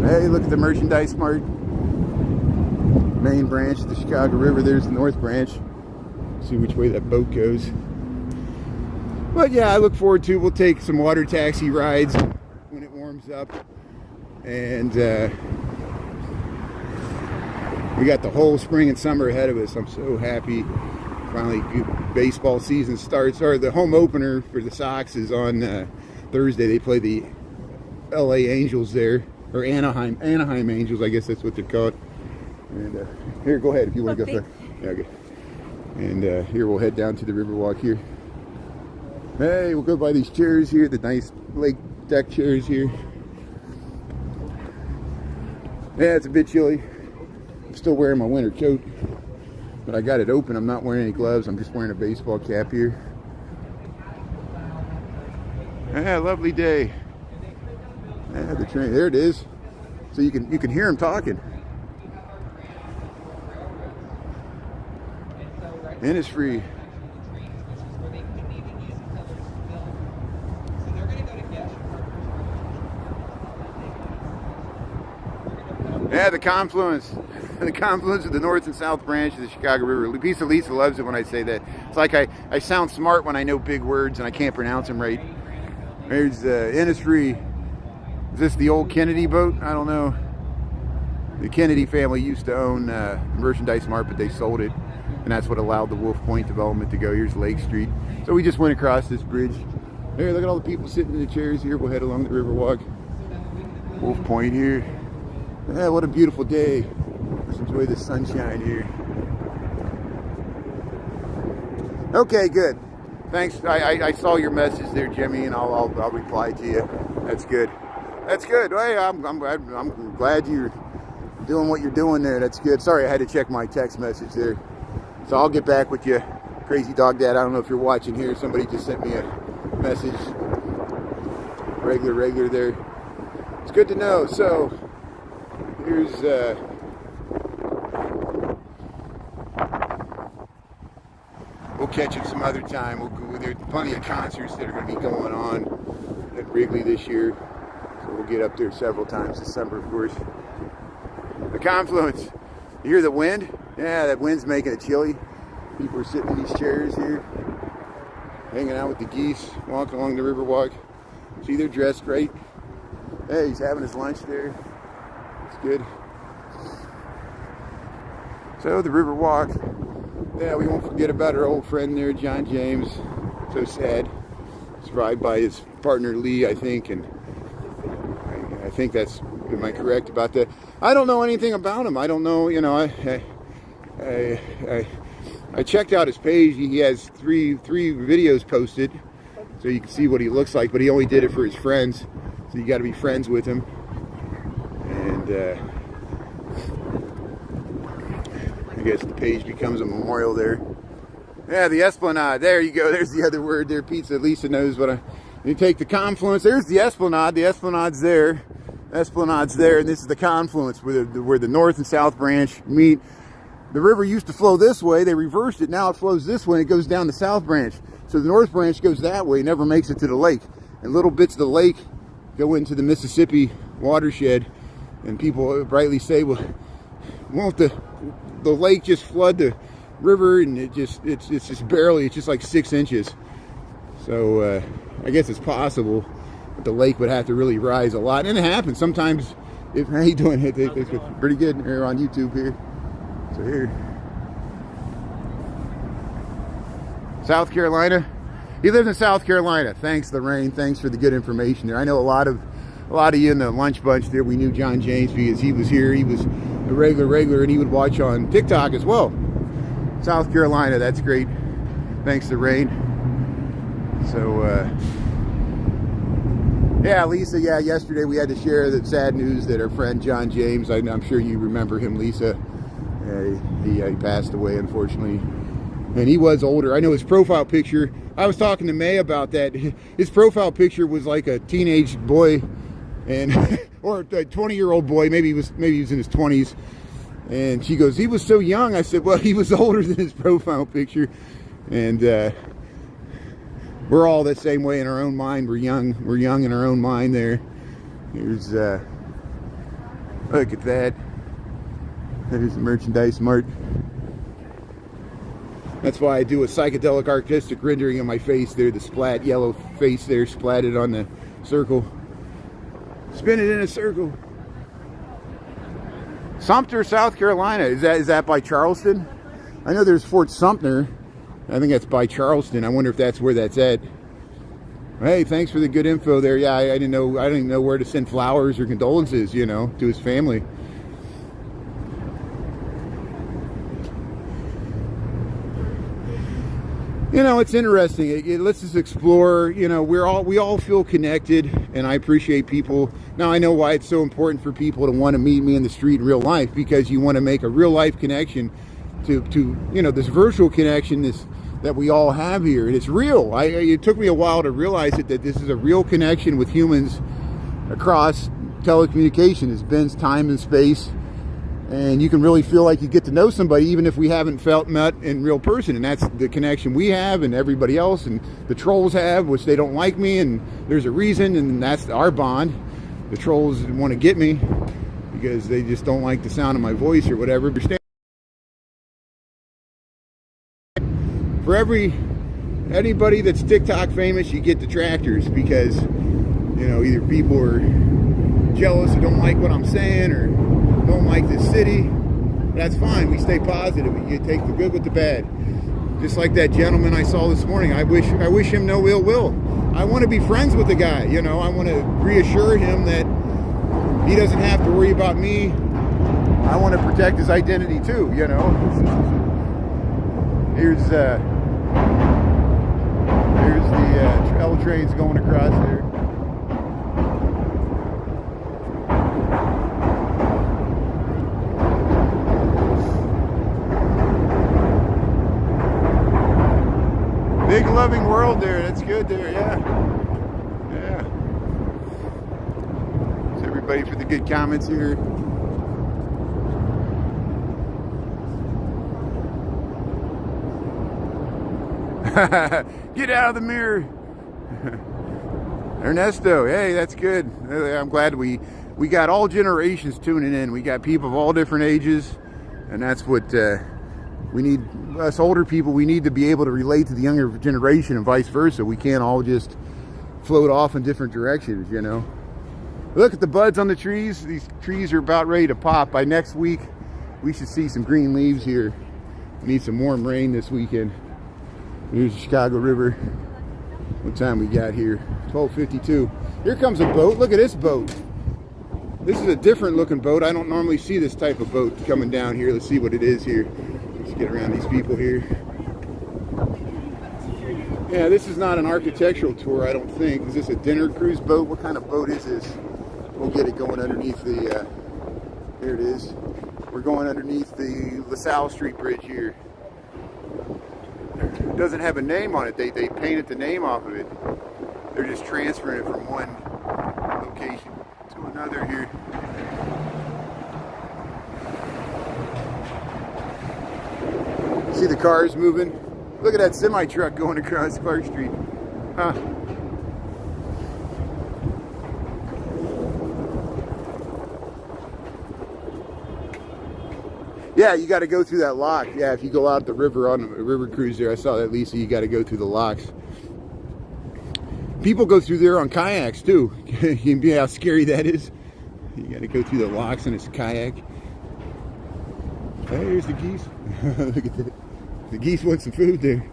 [SPEAKER 1] Hey, look at the Merchandise Mart. Main branch of the Chicago River. There's the North Branch. See which way that boat goes. But yeah, I look forward to, we'll take some water taxi rides when it warms up. And we got the whole spring and summer ahead of us. I'm so happy. Finally, baseball season starts. Or the home opener for the Sox is on Thursday. They play the LA Angels there. Or Anaheim Angels, I guess that's what they're called. And here, go ahead if you want to go first. Yeah, okay. And here we'll head down to the Riverwalk here. Hey, we'll go by these chairs here, the nice lake deck chairs here. Yeah, it's a bit chilly. I'm still wearing my winter coat, but I got it open. I'm not wearing any gloves. I'm just wearing a baseball cap here. Yeah, lovely day. Yeah, the train, there it is. So you can hear them talking. And it's free. Yeah, the confluence of the north and south branch of the Chicago River. Lisa loves it when I say that. It's like I sound smart when I know big words and I can't pronounce them right. There's industry. Is this the old Kennedy boat? I don't know. The Kennedy family used to own Merchandise Mart, but they sold it, and that's what allowed the Wolf Point development to go. Here's Lake Street. So we just went across this bridge. There, look at all the people sitting in the chairs here. We'll head along the Riverwalk. Wolf Point here. Yeah, what a beautiful day. Let's enjoy the sunshine here. Okay, good. Thanks. I saw your message there, Jimmy, and I'll reply to you. That's good. That's good. Hey, I'm glad you're doing what you're doing there. That's good. Sorry, I had to check my text message there. So I'll get back with you. Crazy Dog Dad, I don't know if you're watching here. Somebody just sent me a message. Regular there. It's good to know. So here's we'll catch it some other time. There's plenty of concerts that are going to be going on at Wrigley this year. So we'll get up there several times this summer, of course. The confluence. You hear the wind? Yeah, that wind's making it chilly. People are sitting in these chairs here, hanging out with the geese, walking along the Riverwalk. See, they're dressed right. Hey, he's having his lunch there. It's good. So the Riverwalk. Yeah, we won't forget about our old friend there, John James. So sad. Survived by his partner Lee, I think, and I think that's. Am I correct about that? I don't know anything about him. I don't know. You know, I checked out his page. He has three videos posted, so you can see what he looks like. But he only did it for his friends, so you got to be friends with him. And I guess the page becomes a memorial there. Yeah, the Esplanade. There you go. There's the other word there. Pizza. Lisa knows what I. You take the confluence. There's the Esplanade. The Esplanade's there. Esplanade's there, and this is the confluence where the north and south branch meet. The river used to flow this way. They reversed it. Now it flows this way. And it goes down the south branch. So the north branch goes that way. Never makes it to the lake. And little bits of the lake go into the Mississippi watershed. And people rightly say, well, won't the lake just flood the river? And it's just barely. It's just like 6 inches. So I guess it's possible. The lake would have to really rise a lot, and it happens sometimes. How you doing? It's pretty good here on YouTube here. So here, South Carolina. He lives in South Carolina. Thanks, Lorraine. Thanks for the good information there. I know a lot of you in the lunch bunch there. We knew John James because he was here. He was a regular, and he would watch on TikTok as well. South Carolina. That's great. Thanks, Lorraine. So. Yeah, Lisa, yeah, yesterday we had to share the sad news that our friend John James, I'm sure you remember him, Lisa, he passed away, unfortunately. And he was older. I know his profile picture, I was talking to May about that. His profile picture was like a teenage boy, and or a 20-year-old boy, maybe he was in his 20s. And she goes, he was so young. I said, well, he was older than his profile picture. And we're all the same way in our own mind. We're young in our own mind there. Here's, look at that. There's the Merchandise Mart. That's why I do a psychedelic artistic rendering of my face there. The splat, yellow face there, splatted on the circle. Spin it in a circle. Sumter, South Carolina. Is that by Charleston? I know there's Fort Sumter. I think that's by Charleston. I wonder if that's where that's at. Hey, thanks for the good info there. Yeah, I didn't know where to send flowers or condolences, to his family. It's interesting. Let's just explore. We all feel connected, and I appreciate people. Now I know why it's so important for people to want to meet me in the street in real life, because you want to make a real life connection to this virtual connection that we all have here, and it's real. It took me a while to realize that this is a real connection with humans across telecommunication. It bends time and space, and you can really feel like you get to know somebody even if we haven't met in real person. And that's the connection we have, and everybody else, and the trolls have, which they don't like me, and there's a reason, and that's our bond. The trolls want to get me because they just don't like the sound of my voice or whatever. But for anybody that's TikTok famous, you get detractors because, you know, either people are jealous or don't like what I'm saying or don't like this city. That's fine. We stay positive. You take the good with the bad. Just like that gentleman I saw this morning. I wish him no ill will. I want to be friends with the guy. You know, I want to reassure him that he doesn't have to worry about me. I want to protect his identity too. You know. Here's the L trains going across there. Big loving world there. That's good there. Yeah. Yeah. Thanks everybody for the good comments here. Get out of the mirror. Ernesto, hey, that's good. I'm glad we got all generations tuning in. We got people of all different ages, and that's what we need. Us older people, we need to be able to relate to the younger generation and vice versa. We can't all just float off in different directions, you know. Look at the buds on the trees. These trees are about ready to pop. By next week, we should see some green leaves here. We need some warm rain this weekend. Here's the Chicago River. What time we got here? 12:52. Here comes a boat. Look at this boat. This is a different looking boat. I don't normally see this type of boat coming down here. Let's see what it is here. Let's get around these people here. Yeah, this is not an architectural tour, I don't think. Is this a dinner cruise boat? What kind of boat is this? We'll get it going underneath the, here it is. We're going underneath the LaSalle Street Bridge here. It doesn't have a name on it. They painted the name off of it. They're just transferring it from one location to another here. See the cars moving? Look at that semi-truck going across Clark Street. Huh. Yeah, you got to go through that lock. Yeah, if you go out the river on a river cruise there, I saw that, Lisa, you got to go through the locks. People go through there on kayaks too. You can see how scary that is. You got to go through the locks in a kayak. Hey, here's the geese. Look at that. The geese want some food there.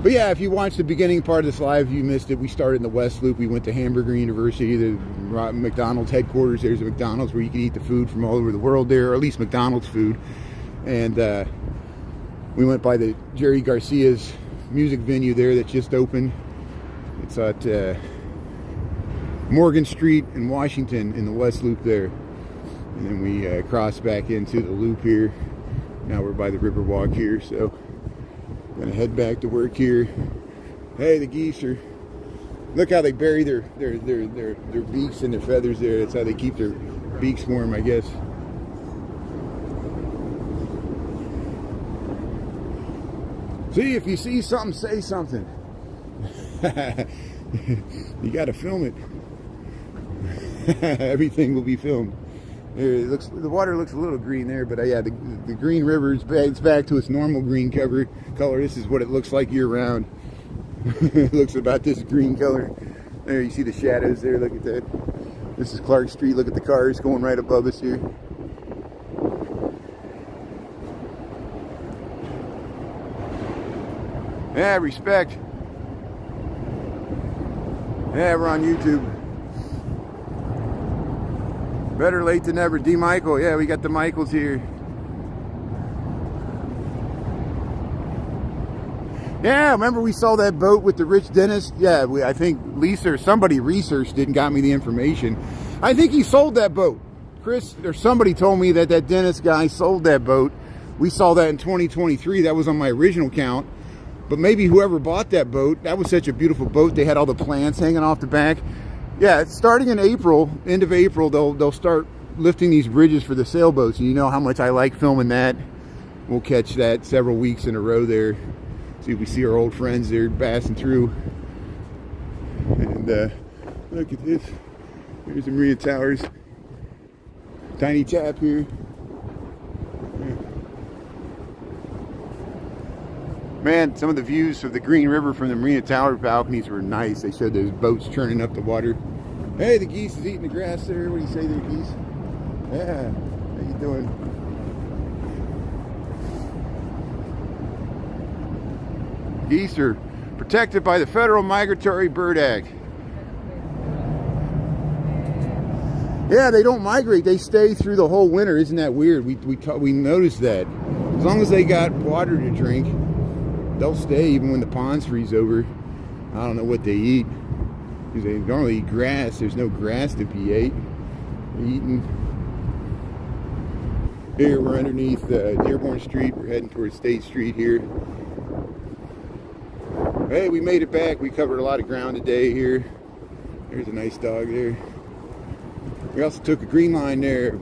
[SPEAKER 1] But yeah, if you watched the beginning part of this live, you missed it. We started in the West Loop. We went to Hamburger University, the McDonald's headquarters. There's a McDonald's where you can eat the food from all over the world there, or at least McDonald's food. And we went by the Jerry Garcia's music venue there that just opened. It's at Morgan Street in Washington in the West Loop there. And then we crossed back into the loop here. Now we're by the Riverwalk here, so gonna head back to work here. Hey, the geese are, look how they bury their beaks and their feathers there. That's how they keep their beaks warm, I guess. See, if you see something, say something. You gotta film it. Everything will be filmed. It looks, the water looks a little green there, but yeah, the green river is back, it's back to its normal green color. This is what it looks like year round. It looks about this green color. There, you see the shadows there. Look at that. This is Clark Street. Look at the cars going right above us here. Yeah, respect. Yeah, we're on YouTube. Better late than never. D. Michael. Yeah, we got the Michaels here. Yeah, remember we saw that boat with the rich dentist? Yeah, I think Lisa or somebody researched it and got me the information. I think he sold that boat. Chris or somebody told me that that dentist guy sold that boat. We saw that in 2023. That was on my original count. But maybe whoever bought that boat, that was such a beautiful boat. They had all the plants hanging off the back. Yeah, starting in April, end of April, they'll start lifting these bridges for the sailboats. And you know how much I like filming that. We'll catch that several weeks in a row there. See if we see our old friends there passing through. And Look at this. Here's the Marina Towers. Tiny tap here. Man, some of the views of the Green River from the Marina Tower balconies were nice. They showed those boats churning up the water. Hey, the geese is eating the grass there. What do you say there, geese? Yeah, how you doing? Geese are protected by the Federal Migratory Bird Act. Yeah, they don't migrate. They stay through the whole winter. Isn't that weird? We noticed that. As long as they got water to drink, they'll stay even when the ponds freeze over. I don't know what they eat. Because they normally eat grass. There's no grass to be ate. They're eating. Here we're underneath Dearborn Street. We're heading towards State Street here. Hey, we made it back. We covered a lot of ground today here. There's a nice dog there. We also took a green line there.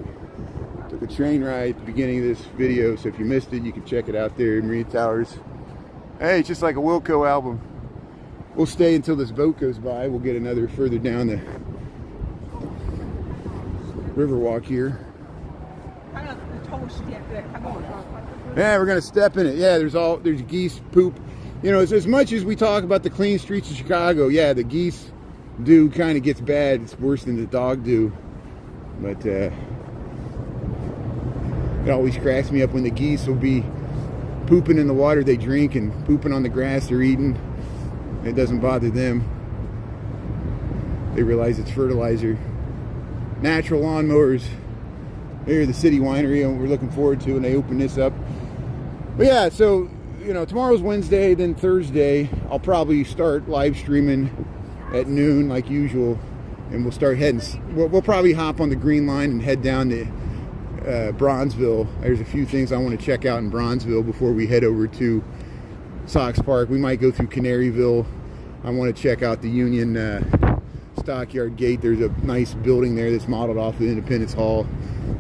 [SPEAKER 1] Took a train ride at the beginning of this video. So if you missed it, you can check it out there in Marina Towers. Hey, it's just like a Wilco album. We'll stay until this boat goes by. We'll get another further down the Riverwalk here. Yeah, we're gonna step in it. Yeah, there's geese poop. You know, as much as we talk about the clean streets of Chicago, yeah, the geese do kind of gets bad. It's worse than the dog do. But it always cracks me up when the geese will be pooping in the water they drink and pooping on the grass they're eating. It doesn't bother them. They realize it's fertilizer. Natural lawnmowers. Here, the city winery, and we're looking forward to when they open this up. But yeah, so you know, tomorrow's Wednesday, then Thursday I'll probably start live streaming at noon like usual, and we'll start heading. We'll probably hop on the Green Line and head down to Bronzeville. There's a few things I want to check out in Bronzeville before we head over to Sox Park. We might go through Canaryville. I want to check out the Union Stockyard Gate. There's a nice building there that's modeled off of Independence Hall,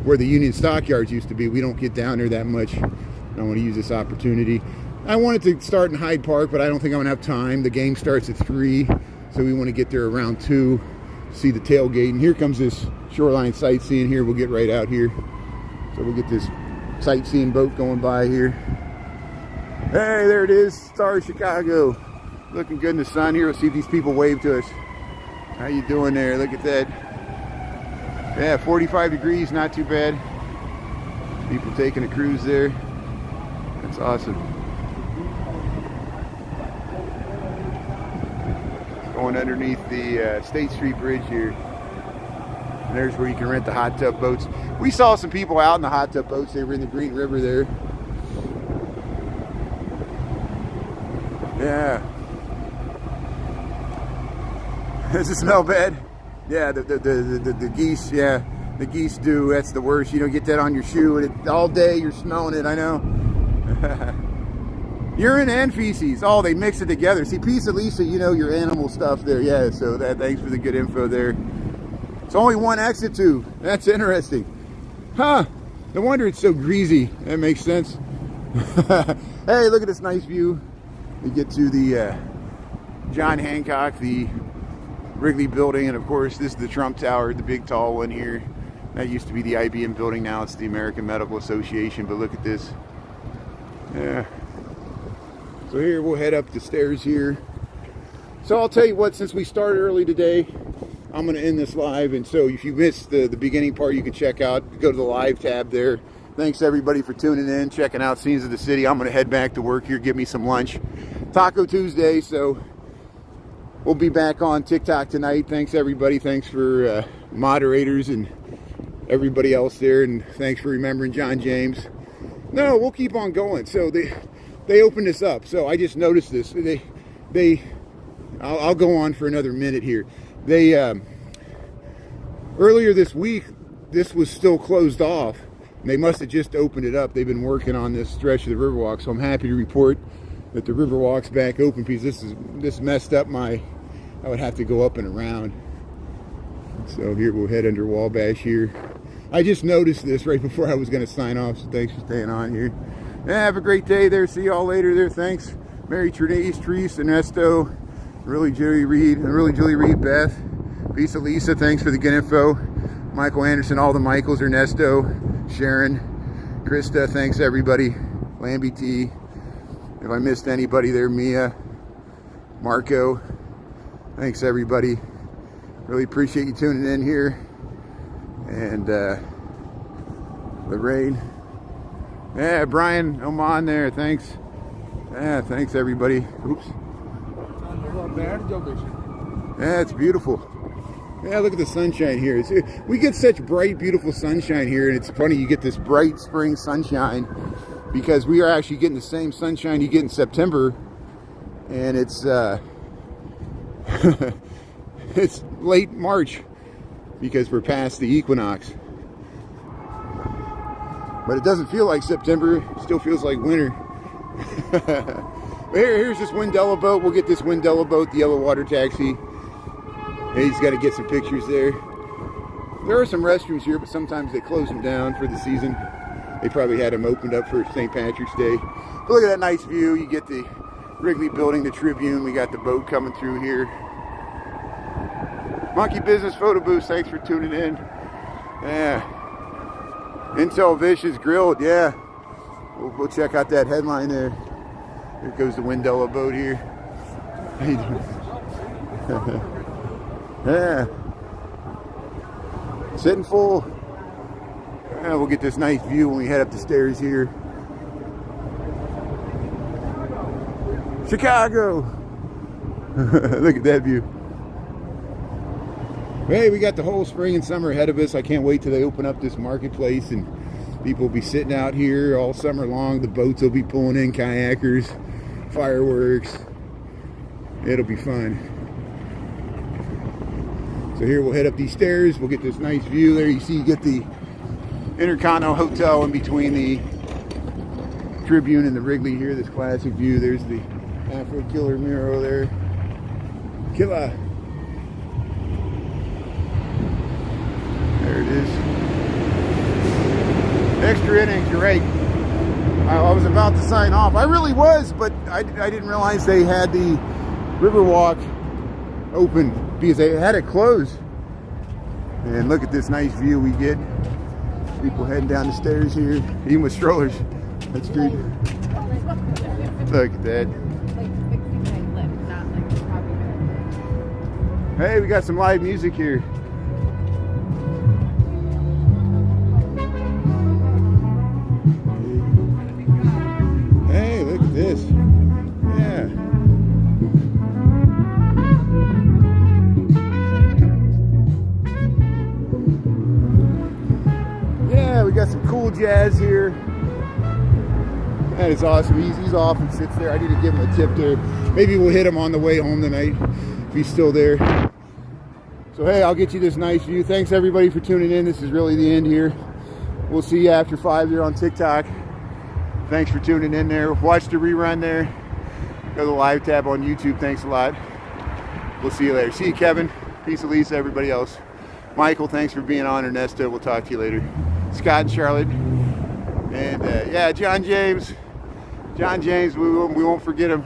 [SPEAKER 1] where the Union Stockyards used to be. We don't get down there that much. I want to use this opportunity. I wanted to start in Hyde Park, but I don't think I'm going to have time. The game starts at 3, so we want to get there around 2, see the tailgate. And here comes this shoreline sightseeing here. We'll get right out here. So we'll get this sightseeing boat going by here. Hey, there it is, Star of Chicago. Looking good in the sun here. We'll see if these people wave to us. How you doing there? Look at that. Yeah, 45 degrees, not too bad. People taking a cruise there. That's awesome. Going underneath the State Street Bridge here. And there's where you can rent the hot tub boats. We saw some people out in the hot tub boats. They were in the Green River there. Yeah. Does it smell bad? Yeah, the geese, yeah. The geese do. That's the worst. You don't get that on your shoe and all day you're smelling it, I know. Urine and feces. Oh, they mix it together. See, Peace of Lisa, you know your animal stuff there. Yeah, so thanks for the good info there. It's only one exit tube. That's interesting. Huh. No wonder it's so greasy. That makes sense. Hey, look at this nice view. We get to the John Hancock, the Wrigley building, and of course this is the Trump Tower, the big tall one here. That used to be the IBM building. Now it's the American Medical Association, but look at this. Yeah. So here we'll head up the stairs here. So I'll tell you what, since we started early today, I'm going to end this live. And so if you missed the beginning part, you can check out, go to the live tab there. Thanks everybody for tuning in, checking out Scenes of the City. I'm going to head back to work here, get me some lunch. Taco Tuesday, so we'll be back on TikTok tonight. Thanks everybody. Thanks for moderators and everybody else there. And thanks for remembering John James. No, we'll keep on going. So they opened this up. So I just noticed this. I'll go on for another minute here. They earlier this week, this was still closed off. They must have just opened it up. They've been working on this stretch of the Riverwalk, so I'm happy to report that the Riverwalk's back open, because this messed up I would have to go up and around. So here we'll head under Wabash here. I just noticed this right before I was going to sign off, so thanks for staying on here. Yeah, have a great day there. See y'all later there. Thanks. Mary Therese, Ernesto, Really Julie Reed, Beth. Lisa, Lisa, thanks for the good info. Michael Anderson, all the Michaels, Ernesto, Sharon, Krista, thanks everybody. Lambie T. If I missed anybody there, Mia, Marco, thanks everybody. Really appreciate you tuning in here. And Lorraine. Yeah, Brian Oman there, thanks. Yeah, thanks everybody. Oops. Yeah, it's beautiful. Yeah, look at the sunshine here. We get such bright, beautiful sunshine here, and it's funny, you get this bright spring sunshine because we are actually getting the same sunshine you get in September, and it's it's late March because we're past the equinox. But it doesn't feel like September, it still feels like winter. Here's this Windella boat. We'll get this Windella boat, the yellow water taxi. Hey, he's got to get some pictures there. There are some restrooms here, but sometimes they close them down for the season. They probably had them opened up for St. Patrick's Day. But look at that nice view. You get the Wrigley Building, the Tribune. We got the boat coming through here. Monkey Business Photo Booth, thanks for tuning in. Yeah. Intel Vicious Grilled, yeah. We'll check out that headline there. Here goes the Windella boat here. How you doing? Yeah. Sitting full. Yeah, we'll get this nice view when we head up the stairs here. Chicago. Look at that view. Hey, we got the whole spring and summer ahead of us. I can't wait till they open up this marketplace and people will be sitting out here all summer long. The boats will be pulling in, kayakers, fireworks. It'll be fun. So here we'll head up these stairs. We'll get this nice view there. You see, you get the Intercontinental Hotel in between the Tribune and the Wrigley here. This classic view. There's the Afro Killer Miro there. Killer. There it is. Extra innings, you're right. I was about to sign off. I really was, but I didn't realize they had the Riverwalk open because they had it closed. And look at this nice view we get. People heading down the stairs here, even with strollers. That's great. Look at that. Hey, we got some live music here. Hey, look at this. Yeah. Yeah, we got some cool jazz here. That is awesome. He's off and sits there. I need to give him a tip there. Maybe we'll hit him on the way home tonight if he's still there. So hey, I'll get you this nice view. Thanks everybody for tuning in. This is really the end here. We'll see you after 5 here on TikTok. Thanks for tuning in there. Watch the rerun there. Go to the live tab on YouTube. Thanks a lot. We'll see you later. See you, Kevin. Peace, Elisa, everybody else. Michael, thanks for being on. Ernesto, we'll talk to you later. Scott and Charlotte. And yeah, John James. John James, we won't forget him.